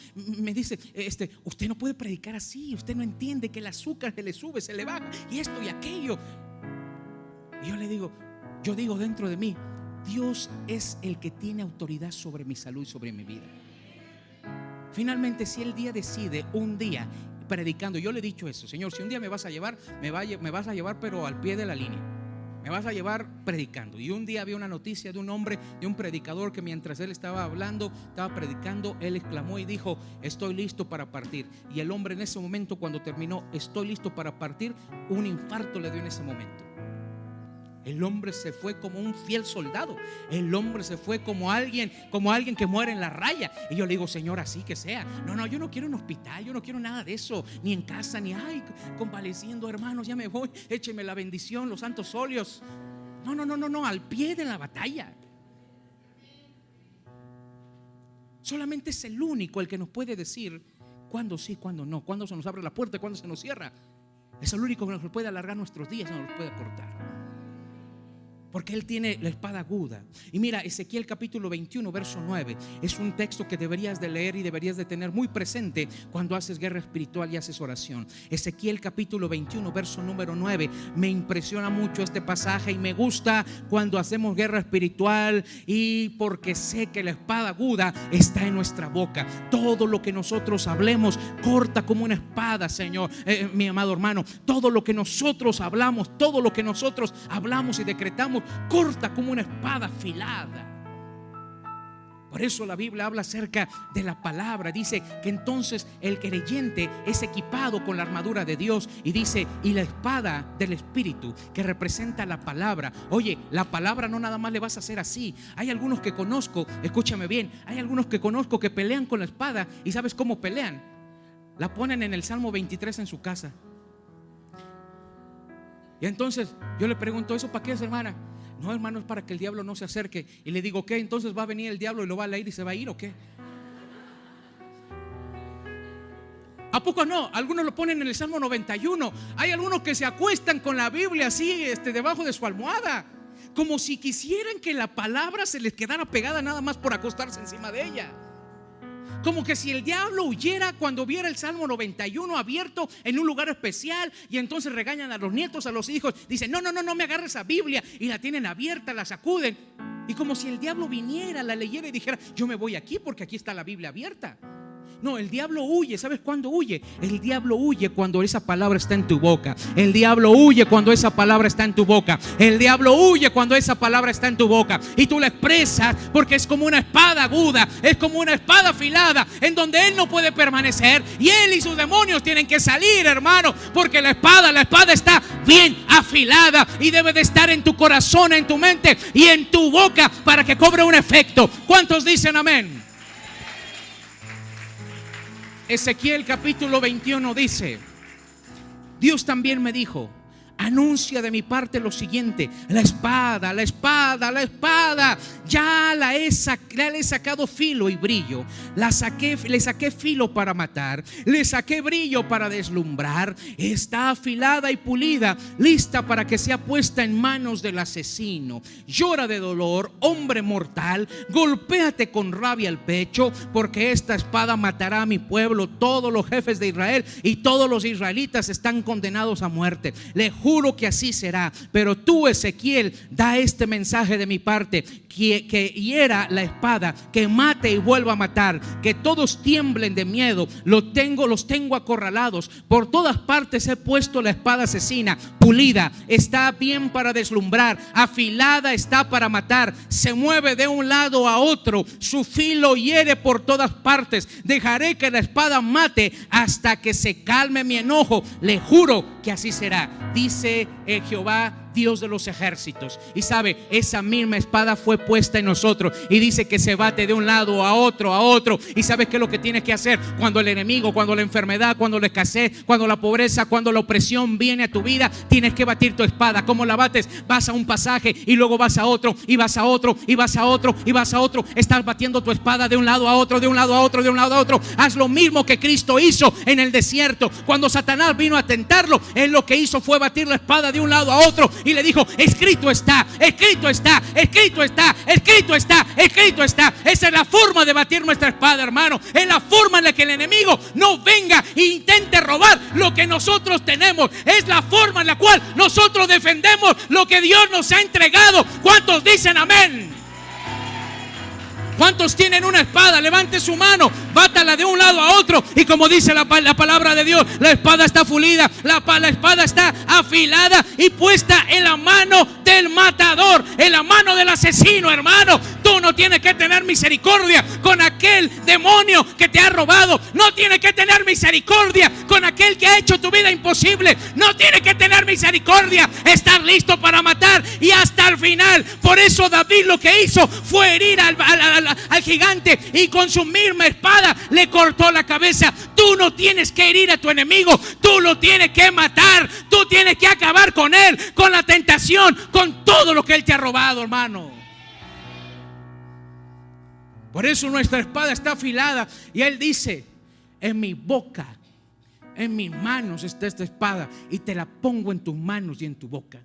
usted no puede predicar así, usted no entiende que el azúcar se le sube, se le baja y esto y aquello. Y yo digo dentro de mí: Dios es el que tiene autoridad sobre mi salud y sobre mi vida. Finalmente, si el día decide un día predicando, yo le he dicho eso: Señor, si un día me vas a llevar, me vas a llevar pero al pie de la línea. Me vas a llevar predicando. Y un día había una noticia de un hombre, de un predicador, que mientras él estaba hablando, estaba predicando, él exclamó y dijo: estoy listo para partir. Y el hombre en ese momento, cuando terminó estoy listo para partir, un infarto le dio en ese momento. El hombre se fue como un fiel soldado. El hombre se fue como alguien que muere en la raya. Y yo le digo: Señor, así que sea. No, yo no quiero un hospital, yo no quiero nada de eso, ni en casa, ni convaleciendo, hermanos, ya me voy, écheme la bendición, los santos óleos. No, al pie de la batalla. Solamente es el único el que nos puede decir cuándo sí, cuándo no, cuándo se nos abre la puerta, cuándo se nos cierra. Es el único que nos puede alargar nuestros días, no nos puede cortar, porque Él tiene la espada aguda. Y mira, Ezequiel capítulo 21 verso 9 es un texto que deberías de leer y deberías de tener muy presente cuando haces guerra espiritual y haces oración. Ezequiel capítulo 21 verso número 9. Me impresiona mucho este pasaje y me gusta cuando hacemos guerra espiritual, y porque sé que la espada aguda está en nuestra boca. Todo lo que nosotros hablemos corta como una espada, Señor, mi amado hermano. Todo lo que nosotros hablamos, todo lo que nosotros hablamos y decretamos, corta como una espada afilada. Por eso la Biblia habla acerca de la palabra. Dice que entonces el creyente es equipado con la armadura de Dios. Y dice: y la espada del Espíritu, que representa la palabra. Oye, la palabra no nada más le vas a hacer así. Hay algunos que conozco, escúchame bien, hay algunos que conozco que pelean con la espada. ¿Y sabes cómo pelean? La ponen en el Salmo 23 en su casa. Y entonces yo le pregunto: ¿eso para qué es, hermana? No, hermano, es para que el diablo no se acerque. Y le digo: ¿qué? Entonces va a venir el diablo y lo va a leer y se va a ir, ¿o qué? ¿A poco no? Algunos lo ponen en el Salmo 91. Hay algunos que se acuestan con la Biblia así, debajo de su almohada, como si quisieran que la palabra se les quedara pegada nada más por acostarse encima de ella. Como que si el diablo huyera cuando viera el Salmo 91 abierto en un lugar especial. Y entonces regañan a los nietos, a los hijos. Dicen: no me agarres esa Biblia. Y la tienen abierta, la sacuden. Y como si el diablo viniera, la leyera y dijera: yo me voy aquí porque aquí está la Biblia abierta. No, el diablo huye. ¿Sabes cuándo huye? El diablo huye cuando esa palabra está en tu boca. El diablo huye cuando esa palabra está en tu boca. El diablo huye cuando esa palabra está en tu boca. Y tú la expresas porque es como una espada aguda, es como una espada afilada, en donde él no puede permanecer. Y él y sus demonios tienen que salir, hermano, porque la espada está bien afilada y debe de estar en tu corazón, en tu mente y en tu boca para que cobre un efecto. ¿Cuántos dicen amén? Ezequiel capítulo 21 dice: Dios también me dijo: anuncia de mi parte lo siguiente: la espada, ya le he sacado filo y brillo. Le saqué filo para matar, le saqué brillo para deslumbrar. Está afilada y pulida, lista para que sea puesta en manos del asesino. Llora de dolor, hombre mortal, golpéate con rabia el pecho, porque esta espada matará a mi pueblo. Todos los jefes de Israel y todos los israelitas están condenados a muerte. Le juro juro que así será. Pero tú, Ezequiel, da este mensaje de mi parte, que hiera la espada, que mate y vuelva a matar, que todos tiemblen de miedo. Los tengo acorralados. Por todas partes he puesto la espada asesina, pulida, está bien para deslumbrar, afilada está para matar, se mueve de un lado a otro, su filo hiere por todas partes. Dejaré que la espada mate hasta que se calme mi enojo. Le juro que así será, dice Jehová, Dios de los ejércitos. Y sabe, esa misma espada fue puesta en nosotros y dice que se bate de un lado a otro, a otro. Y sabes qué es lo que tienes que hacer cuando el enemigo, cuando la enfermedad, cuando la escasez, cuando la pobreza, cuando la opresión viene a tu vida. Tienes que batir tu espada. ¿Cómo la bates? Vas a un pasaje y luego vas a otro, y vas a otro, y vas a otro, y vas a otro. Estás batiendo tu espada de un lado a otro, de un lado a otro, de un lado a otro. Haz lo mismo que Cristo hizo en el desierto. Cuando Satanás vino a tentarlo, él lo que hizo fue batir la espada de un lado a otro y le dijo: escrito está, escrito está, escrito está, escrito está, escrito está. Esa es la forma de batir nuestra espada, hermano. Es la forma en la que el enemigo no venga e intente robar lo que nosotros tenemos. Es la forma en la cual nosotros defendemos lo que Dios nos ha entregado. ¿Cuántos dicen amén? ¿Cuántos tienen una espada? Levante su mano, bátala de un lado a otro. Y como dice la palabra de Dios, la espada está fulida, la espada está afilada y puesta en la mano del matador, en la mano del asesino, hermano. Tú no tienes que tener misericordia con aquel demonio que te ha robado. No tienes que tener misericordia con aquel que ha hecho tu vida imposible. No tienes que tener misericordia. Estar listo para matar y hasta el final. Por eso David lo que hizo fue herir al gigante y con su misma espada le cortó la cabeza. Tú no tienes que herir a tu enemigo, tú lo tienes que matar. Tú tienes que acabar con él, con la tentación, con todo lo que él te ha robado, hermano. Por eso nuestra espada está afilada. Y él dice: en mi boca, en mis manos está esta espada, y te la pongo en tus manos y en tu boca.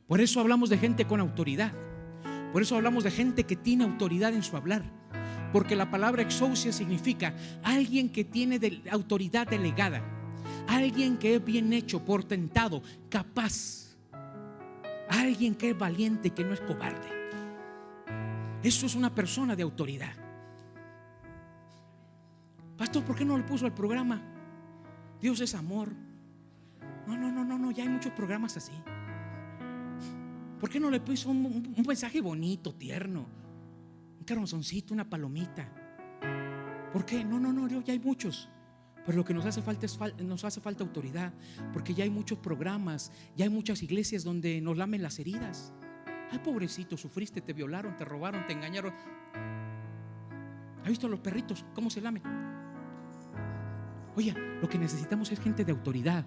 Por eso hablamos de gente con autoridad. Por eso hablamos de gente que tiene autoridad en su hablar. Porque la palabra exousia significa alguien que tiene autoridad delegada, alguien que es bien hecho, portentado, capaz, alguien que es valiente, que no es cobarde. Eso es una persona de autoridad. Pastor, ¿por qué no le puso al programa Dios es amor? No, ya hay muchos programas así. ¿Por qué no le puso un mensaje bonito, tierno? Un corazoncito, una palomita. ¿Por qué? No, ya hay muchos. Pero lo que nos hace falta autoridad. Porque ya hay muchos programas, ya hay muchas iglesias donde nos lamen las heridas. Ay, pobrecito, sufriste, te violaron, te robaron, te engañaron. ¿Has visto a los perritos cómo se lamen? Oye, lo que necesitamos es gente de autoridad.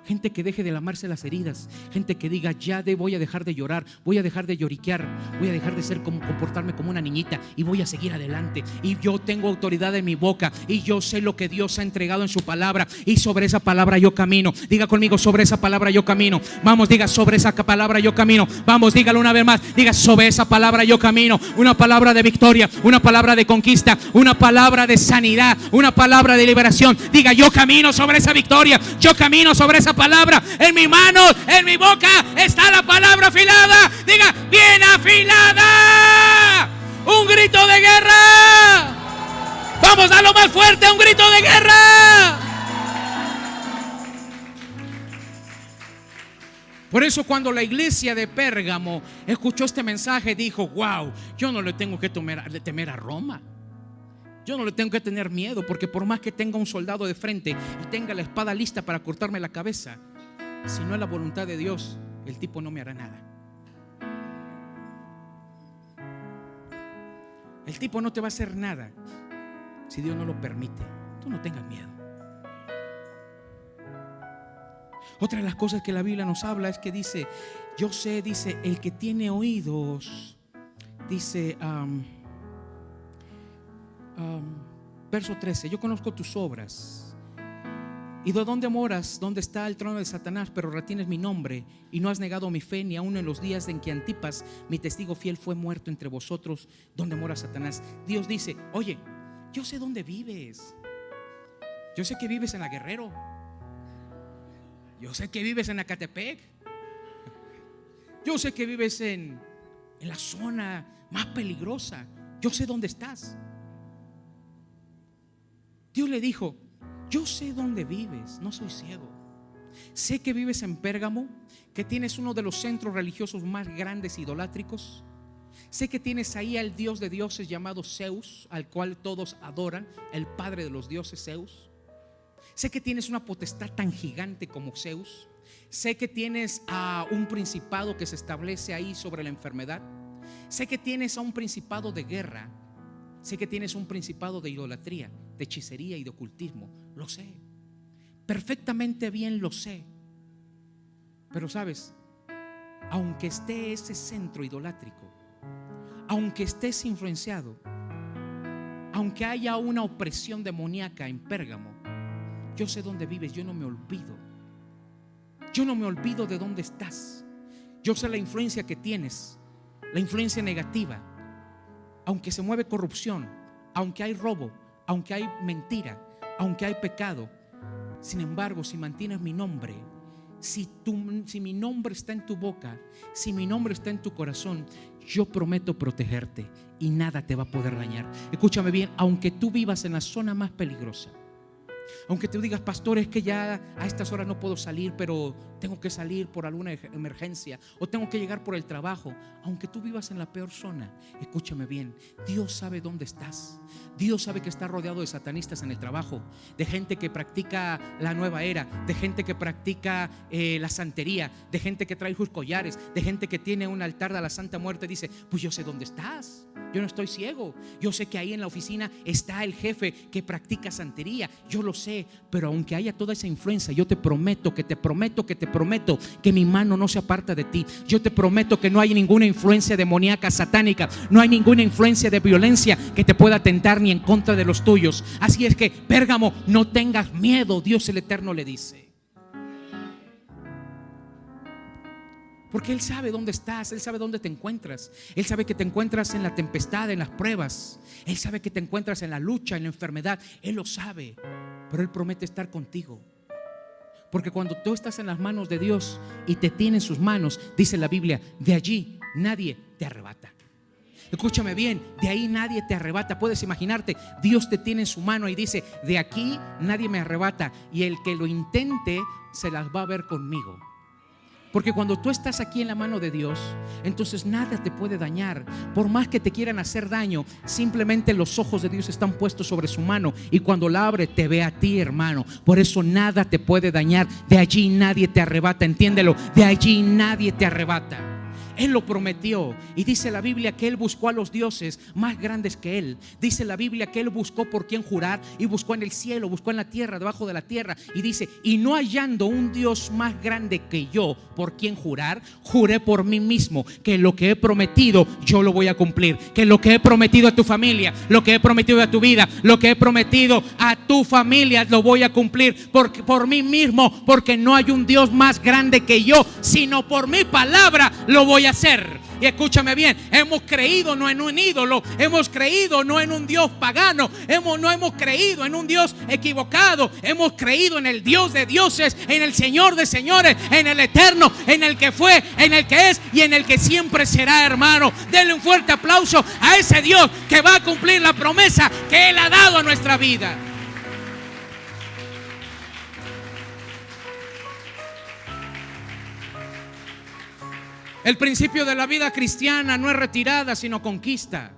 Gente que deje de lamarse las heridas. Gente que diga: voy a dejar de llorar, voy a dejar de lloriquear, voy a dejar de comportarme como una niñita y voy a seguir adelante. Y yo tengo autoridad en mi boca y yo sé lo que Dios ha entregado en su palabra, y sobre esa palabra yo camino. Diga conmigo: sobre esa palabra yo camino. Vamos, diga: sobre esa palabra yo camino. Vamos, dígalo una vez más. Diga: sobre esa palabra yo camino. Una palabra de victoria, una palabra de conquista, una palabra de sanidad, una palabra de liberación. Diga: yo camino sobre esa victoria, yo camino sobre esa palabra. En mi mano, en mi boca está la palabra afilada. Diga: bien afilada. Un grito de guerra. Vamos, a lo más fuerte, un grito de guerra. Por eso cuando la iglesia de Pérgamo escuchó este mensaje, dijo: wow, yo no le tengo que temer a Roma. Yo no le tengo que tener miedo, porque por más que tenga un soldado de frente y tenga la espada lista para cortarme la cabeza, si no es la voluntad de Dios, el tipo no me hará nada. El tipo no te va a hacer nada si Dios no lo permite. Tú no tengas miedo. Otra de las cosas que la Biblia nos habla es que dice: yo sé, dice, el que tiene oídos, dice verso 13: yo conozco tus obras y de dónde moras, dónde está el trono de Satanás, pero retienes mi nombre y no has negado mi fe, ni aun en los días en que Antipas, mi testigo fiel, fue muerto entre vosotros, donde mora Satanás. Dios dice: oye, yo sé dónde vives. Yo sé que vives en la Guerrero. Yo sé que vives en Ecatepec. Yo sé que vives en la zona más peligrosa. Yo sé dónde estás. Dios le dijo: yo sé dónde vives, no soy ciego. Sé que vives en Pérgamo, que tienes uno de los centros religiosos más grandes idolátricos. Sé que tienes ahí al Dios de dioses llamado Zeus, al cual todos adoran, el padre de los dioses, Zeus. Sé que tienes una potestad tan gigante como Zeus. Sé que tienes a un principado que se establece ahí sobre la enfermedad. Sé que tienes a un principado de guerra. Sé que tienes un principado de idolatría, de hechicería y de ocultismo. Lo sé, perfectamente bien lo sé. Pero sabes, aunque esté ese centro idolátrico, aunque estés influenciado, aunque haya una opresión demoníaca en Pérgamo, yo sé dónde vives. Yo no me olvido. Yo no me olvido de dónde estás. Yo sé la influencia que tienes, la influencia negativa. Aunque se mueve corrupción, aunque hay robo, aunque hay mentira, aunque hay pecado, sin embargo, si mantienes mi nombre, si mi nombre está en tu boca, si mi nombre está en tu corazón, yo prometo protegerte y nada te va a poder dañar. Escúchame bien, aunque tú vivas en la zona más peligrosa, aunque tú digas: pastor, es que ya a estas horas no puedo salir, pero tengo que salir por alguna emergencia, o tengo que llegar por el trabajo. Aunque tú vivas en la peor zona, escúchame bien, Dios sabe dónde estás. Dios sabe que estás rodeado de satanistas en el trabajo, de gente que practica la nueva era, de gente que practica la santería, de gente que trae sus collares, de gente que tiene un altar de la Santa Muerte. Dice: pues yo sé dónde estás. Yo no estoy ciego. Yo sé que ahí en la oficina está el jefe que practica santería. Yo lo sé. Pero aunque haya toda esa influencia, yo te prometo que mi mano no se aparta de ti. Yo te prometo que no hay ninguna influencia demoníaca, satánica. No hay ninguna influencia de violencia que te pueda tentar ni en contra de los tuyos. Así es que, Pérgamo, no tengas miedo. Dios el Eterno le dice. Porque Él sabe dónde estás, Él sabe dónde te encuentras. Él sabe que te encuentras en la tempestad, en las pruebas. Él sabe que te encuentras en la lucha, en la enfermedad. Él lo sabe, pero Él promete estar contigo. Porque cuando tú estás en las manos de Dios y te tiene en sus manos, dice la Biblia, de allí nadie te arrebata. Escúchame bien, de ahí nadie te arrebata. Puedes imaginarte, Dios te tiene en su mano y dice: de aquí nadie me arrebata, y el que lo intente se las va a ver conmigo. Porque cuando tú estás aquí en la mano de Dios, entonces nada te puede dañar. Por más que te quieran hacer daño, simplemente los ojos de Dios están puestos sobre su mano, y cuando la abre te ve a ti, hermano. Por eso nada te puede dañar. De allí nadie te arrebata, entiéndelo. De allí nadie te arrebata. Él lo prometió. Y dice la Biblia que Él buscó a los dioses más grandes que Él. Dice la Biblia que Él buscó por quien jurar, y buscó en el cielo, buscó en la tierra, debajo de la tierra. Y dice: y no hallando un Dios más grande que yo por quien jurar, juré por mí mismo que lo que he prometido yo lo voy a cumplir. Que lo que he prometido a tu familia, lo que he prometido a tu vida, lo que he prometido a tu familia, lo voy a cumplir por mí mismo. Porque no hay un Dios más grande que yo, sino por mi palabra lo voy a hacer. Y escúchame bien, hemos creído no en un ídolo, hemos creído no en un Dios pagano, no hemos creído en un Dios equivocado, hemos creído en el Dios de dioses, en el Señor de señores, en el eterno, en el que fue, en el que es y en el que siempre será, hermano. Denle un fuerte aplauso a ese Dios que va a cumplir la promesa que Él ha dado a nuestra vida. El principio de la vida cristiana no es retirada, sino conquista.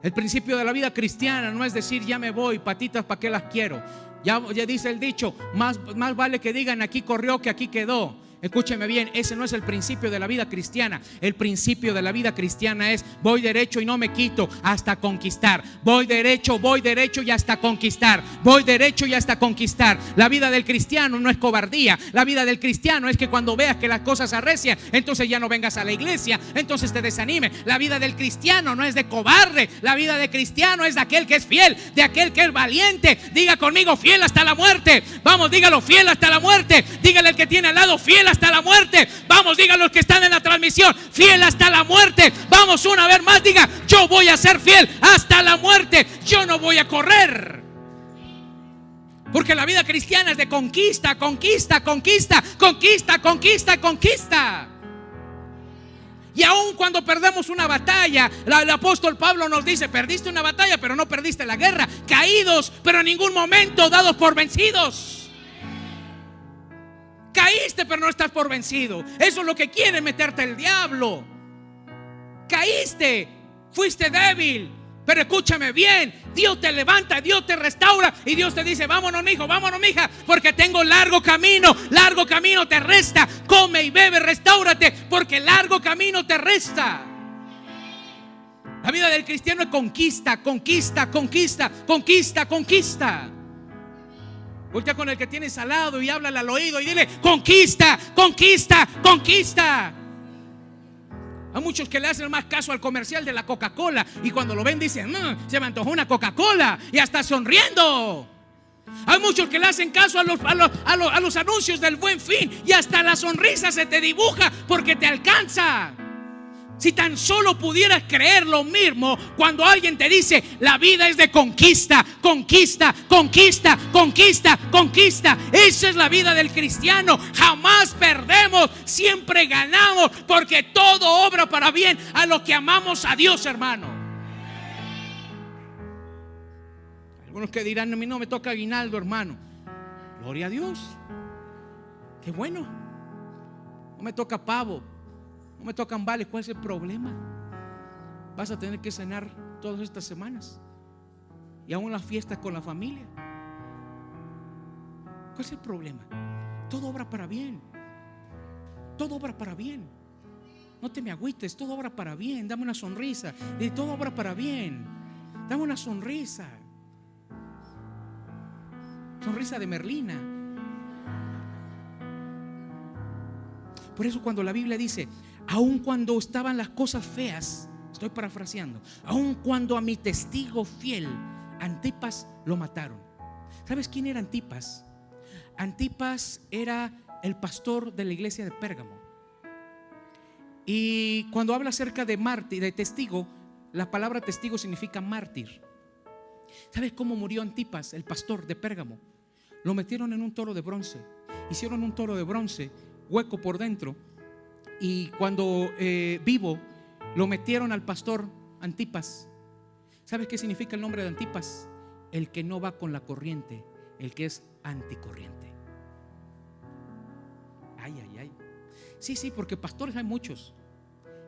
El principio de la vida cristiana no es decir: ya me voy, patitas, ¿para qué las quiero? Ya dice el dicho: más vale que digan aquí corrió que aquí quedó. Escúcheme bien, ese no es el principio de la vida cristiana. El principio de la vida cristiana es: voy derecho y no me quito hasta conquistar. Voy derecho y hasta conquistar. Voy derecho y hasta conquistar. La vida del cristiano no es cobardía. La vida del cristiano es que cuando veas que las cosas arrecian, entonces ya no vengas a la iglesia, entonces te desanime. La vida del cristiano no es de cobarde. La vida del cristiano es de aquel que es fiel, de aquel que es valiente. Diga conmigo: fiel hasta la muerte. Vamos, dígalo: fiel hasta la muerte. Dígale al que tiene al lado: fiel hasta la muerte. Vamos, dígalo los que están en la transmisión: fiel hasta la muerte. Vamos, una vez más, diga: yo voy a ser fiel hasta la muerte. Yo no voy a correr. Porque la vida cristiana es de conquista, conquista, conquista, conquista, conquista, conquista. Y aun cuando perdemos una batalla, el apóstol Pablo nos dice: perdiste una batalla, pero no perdiste la guerra. Caídos, pero en ningún momento dados por vencidos. Caíste, pero no estás por vencido. Eso es lo que quiere meterte el diablo. Caíste, fuiste débil, pero escúchame bien, Dios te levanta, Dios te restaura y Dios te dice: vámonos, mijo, vámonos, mija, porque tengo largo camino te resta. Come y bebe, restáurate, porque largo camino te resta. La vida del cristiano es conquista, conquista, conquista, conquista, conquista. Voltea con el que tienes al lado y háblale al oído y dile: conquista, conquista, conquista. Hay muchos que le hacen más caso al comercial de la Coca-Cola y cuando lo ven dicen: se me antojó una Coca-Cola, y hasta sonriendo. Hay muchos que le hacen caso a los anuncios del Buen Fin y hasta la sonrisa se te dibuja porque te alcanza. Si tan solo pudieras creer lo mismo cuando alguien te dice: la vida es de conquista, conquista, conquista, conquista, conquista. Esa es la vida del cristiano. Jamás perdemos, siempre ganamos, porque todo obra para bien a los que amamos a Dios, hermano. Algunos que dirán: a mí no me toca aguinaldo, hermano. Gloria a Dios, qué bueno. No me toca pavo, no me tocan vales. ¿Cuál es el problema? Vas a tener que cenar todas estas semanas y aún las fiestas con la familia. ¿Cuál es el problema? Todo obra para bien. Todo obra para bien. No te me agüites, todo obra para bien. Dame una sonrisa. Y todo obra para bien. Dame una sonrisa. Sonrisa de Merlina. Por eso cuando la Biblia dice: aun cuando estaban las cosas feas, estoy parafraseando, aun cuando a mi testigo fiel Antipas lo mataron. ¿Sabes quién era Antipas? Antipas era el pastor de la iglesia de Pérgamo. Y cuando habla acerca de mártir, de testigo, la palabra testigo significa mártir. ¿Sabes cómo murió Antipas, el pastor de Pérgamo? Lo metieron en un toro de bronce. Hicieron un toro de bronce, hueco por dentro, y cuando vivo lo metieron al pastor Antipas. ¿Sabes qué significa el nombre de Antipas? El que no va con la corriente, el que es anticorriente. Ay, ay, ay. Sí, porque pastores hay muchos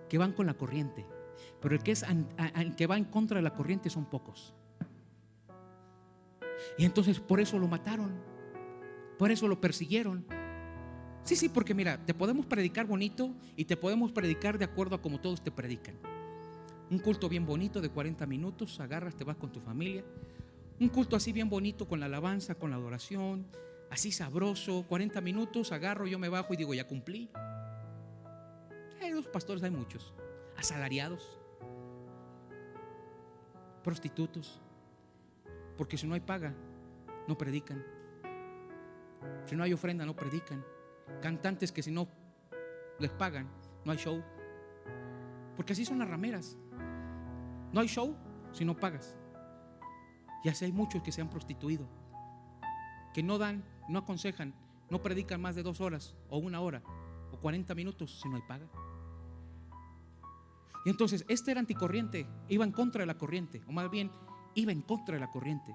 que van con la corriente, pero el que va en contra de la corriente son pocos. Y entonces por eso lo mataron, por eso lo persiguieron. Sí, porque mira, te podemos predicar bonito y te podemos predicar de acuerdo a como todos te predican. Un culto bien bonito de 40 minutos, agarras, te vas con tu familia. Un culto así bien bonito con la alabanza, con la adoración, así sabroso, 40 minutos, agarro, yo me bajo y digo: ya cumplí. Hay dos pastores, hay muchos, asalariados, prostitutos, porque si no hay paga, no predican. Si no hay ofrenda, no predican. Cantantes que si no les pagan, no hay show. Porque así son las rameras. No hay show si no pagas. Y así hay muchos que se han prostituido, que no dan, no aconsejan, no predican más de 2 horas o 1 hora o 40 minutos si no hay paga. Y entonces este era anticorriente, iba en contra de la corriente, o más bien iba en contra de la corriente.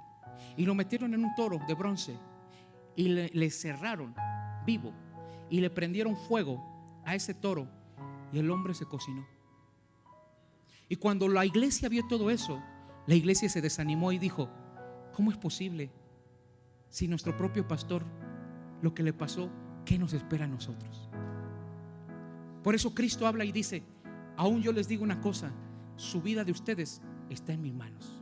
Y lo metieron en un toro de bronce y le cerraron vivo y le prendieron fuego a ese toro y el hombre se cocinó. Y cuando la iglesia vio todo eso, la iglesia se desanimó y dijo: ¿cómo es posible? Si nuestro propio pastor, lo que le pasó, ¿qué nos espera a nosotros? Por eso Cristo habla y dice: aún yo les digo una cosa, su vida de ustedes está en mis manos.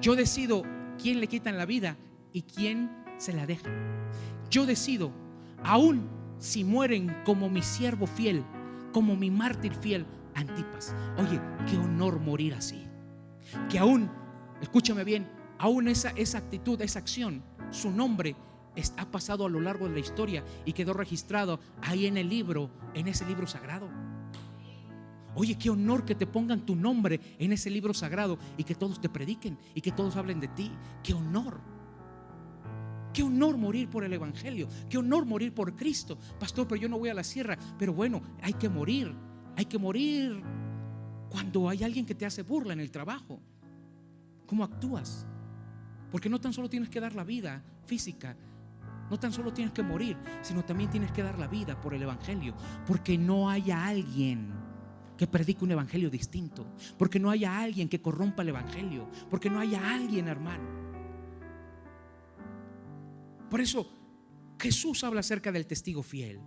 Yo decido quién le quitan la vida y quién se la dejan. Yo decido, aún si mueren como mi siervo fiel, como mi mártir fiel, Antipas. Oye, qué honor morir así. Que aún, escúchame bien, aún esa actitud, esa acción, su nombre ha pasado a lo largo de la historia y quedó registrado ahí en el libro, en ese libro sagrado. Oye, qué honor que te pongan tu nombre en ese libro sagrado y que todos te prediquen y que todos hablen de ti. Qué honor. Qué honor morir por el evangelio, qué honor morir por Cristo. Pastor, pero yo no voy a la sierra. Pero bueno, hay que morir cuando hay alguien que te hace burla en el trabajo. ¿Cómo actúas? Porque no tan solo tienes que dar la vida física, no tan solo tienes que morir, sino también tienes que dar la vida por el evangelio. Porque no haya alguien que predique un evangelio distinto, porque no haya alguien que corrompa el evangelio, porque no haya alguien, hermano. Por eso Jesús habla acerca del testigo fiel.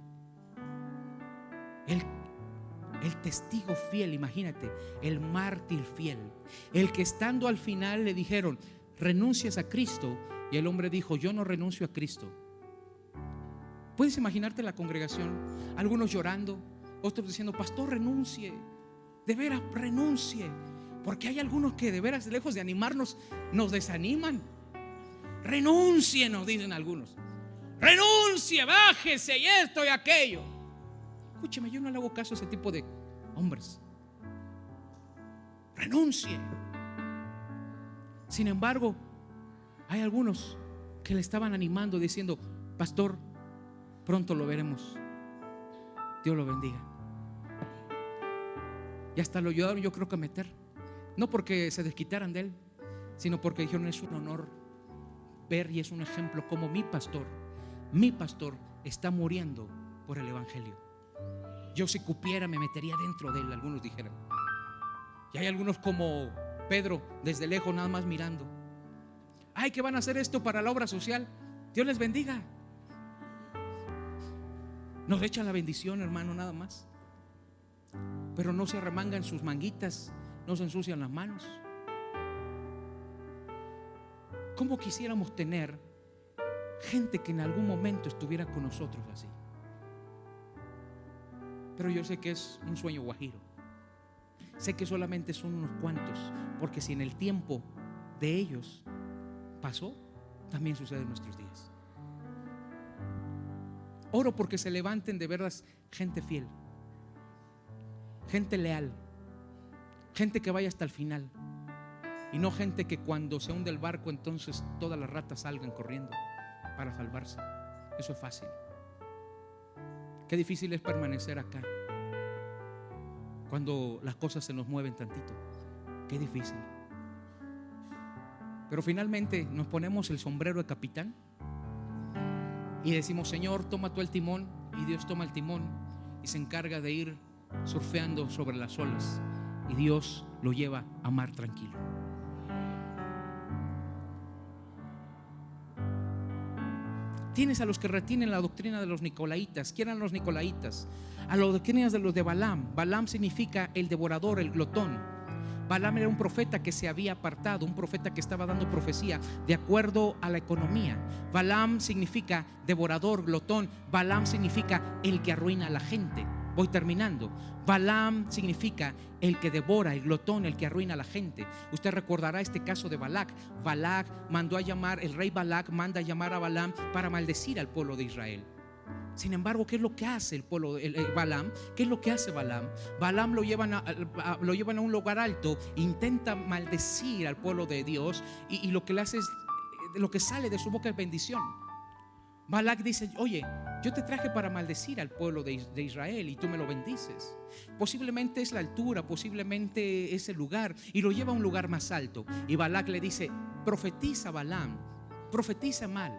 El testigo fiel, imagínate, el mártir fiel, el que estando al final le dijeron: renuncias a Cristo, y el hombre dijo: yo no renuncio a Cristo. ¿Puedes imaginarte la congregación? Algunos llorando, otros diciendo: pastor, renuncie, de veras renuncie. Porque hay algunos que de veras, lejos de animarnos, nos desaniman. Renuncie, nos dicen algunos. Renuncie, bájese y esto y aquello. Escúcheme, yo no le hago caso a ese tipo de hombres. Renuncie. Sin embargo, hay algunos que le estaban animando, diciendo: pastor, pronto lo veremos, Dios lo bendiga. Y hasta lo ayudaron, yo creo que a meter, no porque se desquitaran de él, sino porque dijeron: es un honor ver y es un ejemplo como mi pastor está muriendo por el evangelio. Yo, si cupiera, me metería dentro de él, algunos dijeron. Y hay algunos como Pedro, desde lejos nada más mirando. Ay, que van a hacer esto para la obra social. Dios les bendiga. Nos echan la bendición, hermano, nada más. Pero no se arremangan sus manguitas, no se ensucian las manos. ¿Cómo quisiéramos tener gente que en algún momento estuviera con nosotros así? Pero yo sé que es un sueño guajiro. Sé que solamente son unos cuantos, porque si en el tiempo de ellos pasó, también sucede en nuestros días. Oro porque se levanten de verdad gente fiel, gente leal, gente que vaya hasta el final, y no gente que cuando se hunde el barco entonces todas las ratas salgan corriendo para salvarse. Eso es fácil. Qué difícil es permanecer acá cuando las cosas se nos mueven tantito. Qué difícil. Pero finalmente nos ponemos el sombrero de capitán y decimos: Señor, toma tú el timón. Y Dios toma el timón y se encarga de ir surfeando sobre las olas, y Dios lo lleva a mar tranquilo. Tienes a los que retienen la doctrina de los nicolaitas. ¿Quién eran los nicolaitas? A las doctrinas de los de Balaam. Balaam significa el devorador, el glotón. Balaam era un profeta que se había apartado, un profeta que estaba dando profecía de acuerdo a la economía. Balaam significa devorador, glotón. Balaam significa el que arruina a la gente. Voy terminando. Balaam significa el que devora, el glotón, el que arruina a la gente. Usted recordará este caso de Balac. Balac mandó a llamar, el rey Balac manda a llamar a Balaam para maldecir al pueblo de Israel. Sin embargo, ¿qué es lo que hace el pueblo, Balaam? ¿Qué es lo que hace Balaam? Balaam lo llevan a un lugar alto, intenta maldecir al pueblo de Dios, y lo que le hace es, lo que sale de su boca es bendición. Balac dice: oye, yo te traje para maldecir al pueblo de Israel y tú me lo bendices. Posiblemente es la altura, posiblemente es el lugar, y lo lleva a un lugar más alto. Y Balac le dice: profetiza, Balaam, profetiza mal.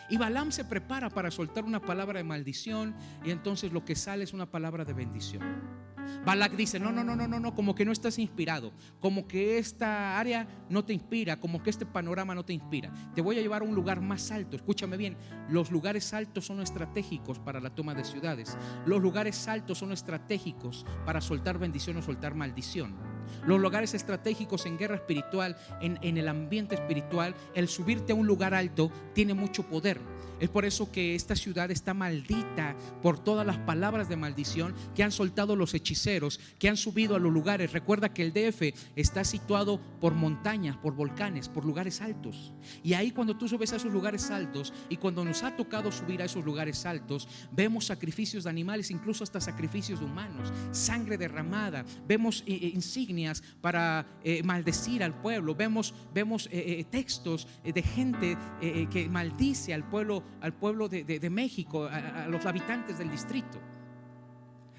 Y Balaam se prepara para soltar una palabra de maldición, y entonces lo que sale es una palabra de bendición. Balac dice: no, como que no estás inspirado, como que esta área no te inspira, como que este panorama no te inspira. Te voy a llevar a un lugar más alto. Escúchame bien, los lugares altos son estratégicos para la toma de ciudades. Los lugares altos son estratégicos para soltar bendición o soltar maldición. Los lugares estratégicos en guerra espiritual, en el ambiente espiritual, el subirte a un lugar alto tiene mucho poder. Es por eso que esta ciudad está maldita por todas las palabras de maldición que han soltado los hechiceros, que han subido a los lugares. Recuerda que el DF está situado por montañas, por volcanes, por lugares altos. Y ahí, cuando tú subes a esos lugares altos, y cuando nos ha tocado subir a esos lugares altos, vemos sacrificios de animales, incluso hasta sacrificios de humanos, sangre derramada, vemos insignias, insignias para maldecir al pueblo. Vemos textos de gente que maldice al pueblo de México, a los habitantes del distrito.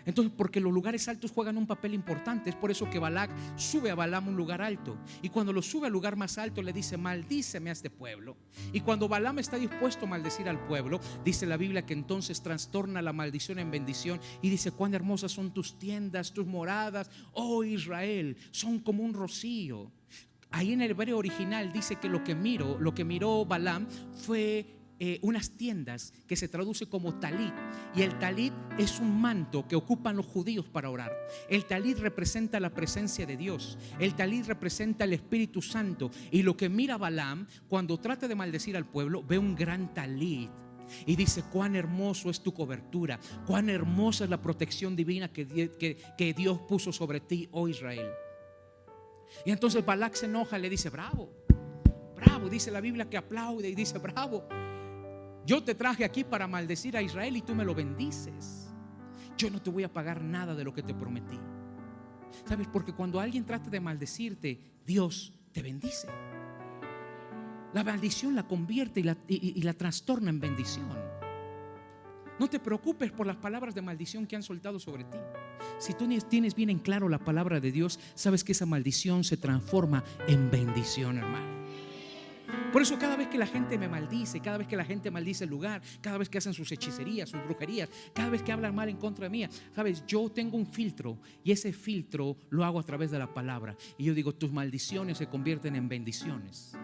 Entonces, porque los lugares altos juegan un papel importante, es por eso que Balac sube a Balaam a un lugar alto, y cuando lo sube al lugar más alto le dice: maldíceme a este pueblo. Y cuando Balaam está dispuesto a maldecir al pueblo, dice la Biblia que entonces trastorna la maldición en bendición y dice: cuán hermosas son tus tiendas, tus moradas, oh Israel, son como un rocío. Ahí en el hebreo original dice que lo que miró Balaam fue unas tiendas que se traduce como talit, y el talit es un manto que ocupan los judíos para orar. El talit representa la presencia de Dios, el talit representa el Espíritu Santo, y lo que mira Balaam cuando trata de maldecir al pueblo, ve un gran talit y dice: cuán hermoso es tu cobertura, cuán hermosa es la protección divina que Dios puso sobre ti, oh Israel. Y entonces Balac se enoja, le dice: bravo, bravo. Dice la Biblia que aplaude y dice: bravo, yo te traje aquí para maldecir a Israel y tú me lo bendices. Yo no te voy a pagar nada de lo que te prometí. ¿Sabes? Porque cuando alguien trata de maldecirte, Dios te bendice. La maldición la convierte y la trastorna en bendición. No te preocupes por las palabras de maldición que han soltado sobre ti. Si tú tienes bien en claro la palabra de Dios, sabes que esa maldición se transforma en bendición, hermano. Por eso cada vez que la gente me maldice, cada vez que la gente maldice el lugar, cada vez que hacen sus hechicerías, sus brujerías, cada vez que hablan mal en contra de mí, sabes, yo tengo un filtro, y ese filtro lo hago a través de la palabra. Y yo digo: tus maldiciones se convierten en bendiciones.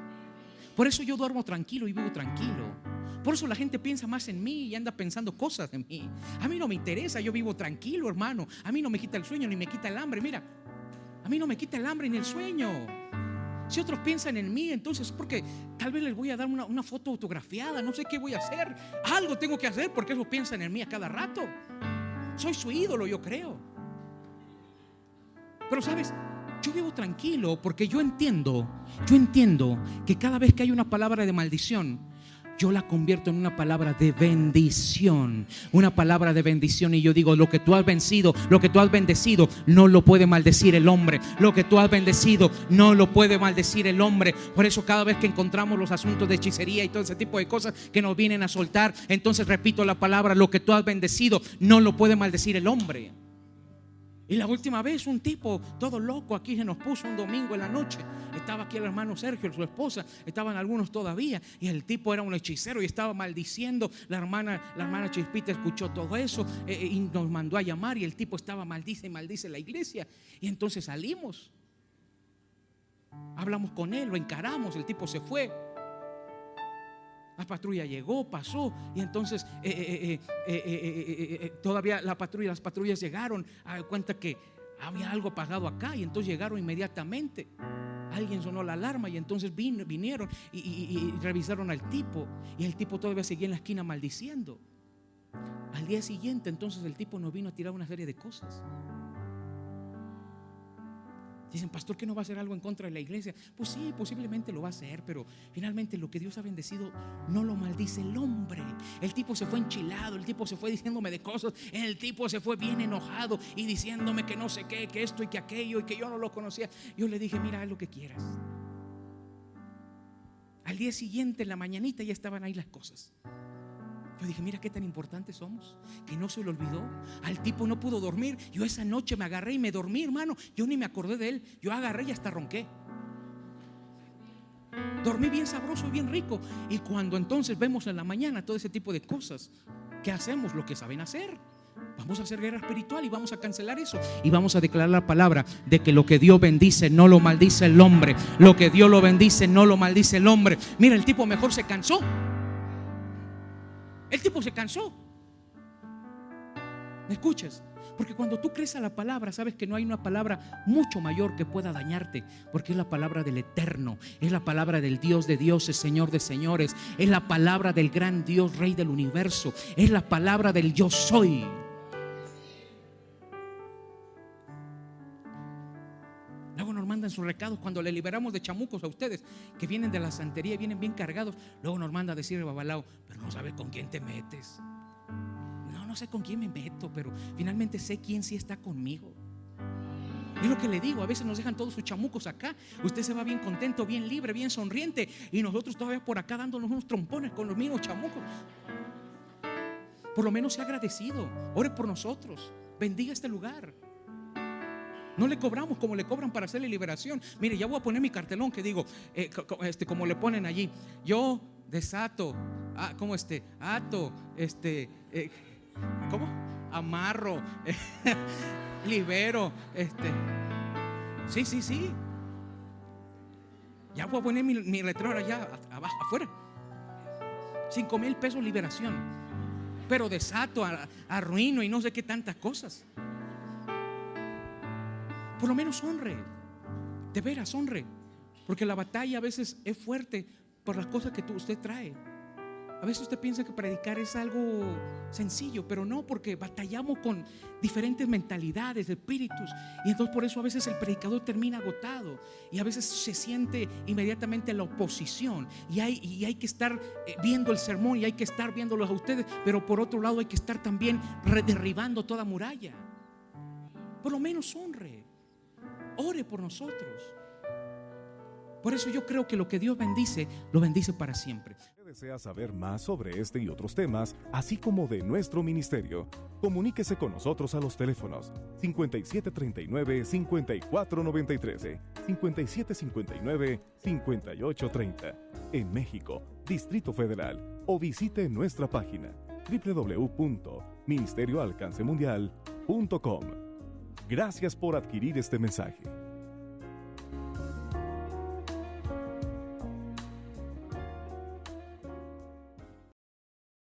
Por eso yo duermo tranquilo y vivo tranquilo. Por eso la gente piensa más en mí y anda pensando cosas de mí. A mí no me interesa, yo vivo tranquilo, hermano. A mí no me quita el sueño ni me quita el hambre. Mira, a mí no me quita el hambre ni el sueño. Si otros piensan en mí, entonces porque tal vez les voy a dar una foto autografiada, no sé qué voy a hacer. Algo tengo que hacer porque ellos piensan en mí a cada rato. Soy su ídolo, yo creo. Pero sabes, yo vivo tranquilo porque yo entiendo que cada vez que hay una palabra de maldición, yo la convierto en una palabra de bendición. Una palabra de bendición. Y yo digo: lo que tú has vencido, lo que tú has bendecido, no lo puede maldecir el hombre. Lo que tú has bendecido, no lo puede maldecir el hombre. Por eso cada vez que encontramos los asuntos de hechicería y todo ese tipo de cosas que nos vienen a soltar, entonces repito la palabra: lo que tú has bendecido, no lo puede maldecir el hombre. Y la última vez un tipo todo loco aquí se nos puso un domingo en la noche. Estaba aquí el hermano Sergio, su esposa, estaban algunos todavía, y el tipo era un hechicero y estaba maldiciendo. La hermana Chispita escuchó todo eso y nos mandó a llamar, y el tipo estaba maldice la iglesia. Y entonces salimos, hablamos con él, lo encaramos, el tipo se fue. La patrulla llegó, pasó, y entonces todavía las patrullas llegaron a dar cuenta que había algo apagado acá, y entonces llegaron inmediatamente. Alguien sonó la alarma y entonces vinieron y revisaron al tipo, y el tipo todavía seguía en la esquina maldiciendo. Al día siguiente entonces el tipo nos vino a tirar una serie de cosas. Dicen: pastor, ¿que no va a hacer algo en contra de la iglesia? Pues sí, posiblemente lo va a hacer, pero finalmente lo que Dios ha bendecido no lo maldice el hombre. El tipo se fue enchilado, el tipo se fue diciéndome de cosas, el tipo se fue bien enojado y diciéndome que no sé qué, que esto y que aquello, y que yo no lo conocía. Yo le dije: mira, haz lo que quieras. Al día siguiente, en la mañanita, ya estaban ahí las cosas. Yo dije: mira qué tan importantes somos, que no se le olvidó. Al tipo no pudo dormir. Yo esa noche me agarré y me dormí, hermano. Yo ni me acordé de él. Yo agarré y hasta ronqué. Dormí bien sabroso y bien rico. Y cuando entonces vemos en la mañana todo ese tipo de cosas, ¿qué hacemos? Lo que saben hacer. Vamos a hacer guerra espiritual y vamos a cancelar eso. Y vamos a declarar la palabra de que lo que Dios bendice no lo maldice el hombre. Lo que Dios lo bendice no lo maldice el hombre. Mira, el tipo mejor se cansó. El tipo se cansó. ¿Me escuchas? Porque cuando tú crees a la palabra, sabes que no hay una palabra mucho mayor que pueda dañarte, porque es la palabra del Eterno, es la palabra del Dios de dioses, Señor de señores, es la palabra del gran Dios, Rey del universo, es la palabra del yo soy. Luego nos mandan sus recados cuando le liberamos de chamucos a ustedes que vienen de la santería y vienen bien cargados. Luego nos manda a decir el babalao: pero no sabes con quién te metes. No sé con quién me meto, pero finalmente sé quién sí está conmigo. Es lo que le digo, a veces nos dejan todos sus chamucos acá. Usted se va bien contento, bien libre, bien sonriente, y nosotros todavía por acá dándonos unos trompones con los mismos chamucos. Por lo menos sea agradecido. Ore por nosotros. Bendiga este lugar. No le cobramos como le cobran para hacerle liberación. Mire, ya voy a poner mi cartelón que digo, como le ponen allí. Yo desato, ato, ¿cómo? Amarro, libero, sí. Ya voy a poner mi letrero allá abajo, afuera. 5,000 pesos liberación. Pero desato, arruino y no sé qué tantas cosas. Por lo menos honre. De veras, honre. Porque la batalla a veces es fuerte por las cosas que usted trae. A veces usted piensa que predicar es algo sencillo, pero no, porque batallamos con diferentes mentalidades, espíritus, y entonces por eso a veces el predicador termina agotado y a veces se siente inmediatamente la oposición y hay que estar viendo el sermón y hay que estar viéndolos a ustedes, pero por otro lado hay que estar también derribando toda muralla. Por lo menos honre, ore por nosotros. Por eso yo creo que lo que Dios bendice, lo bendice para siempre. Si desea saber más sobre este y otros temas, así como de nuestro ministerio, comuníquese con nosotros a los teléfonos 5739-5493, 5759-5830, en México, Distrito Federal, o visite nuestra página www.ministerioalcancemundial.com. Gracias por adquirir este mensaje.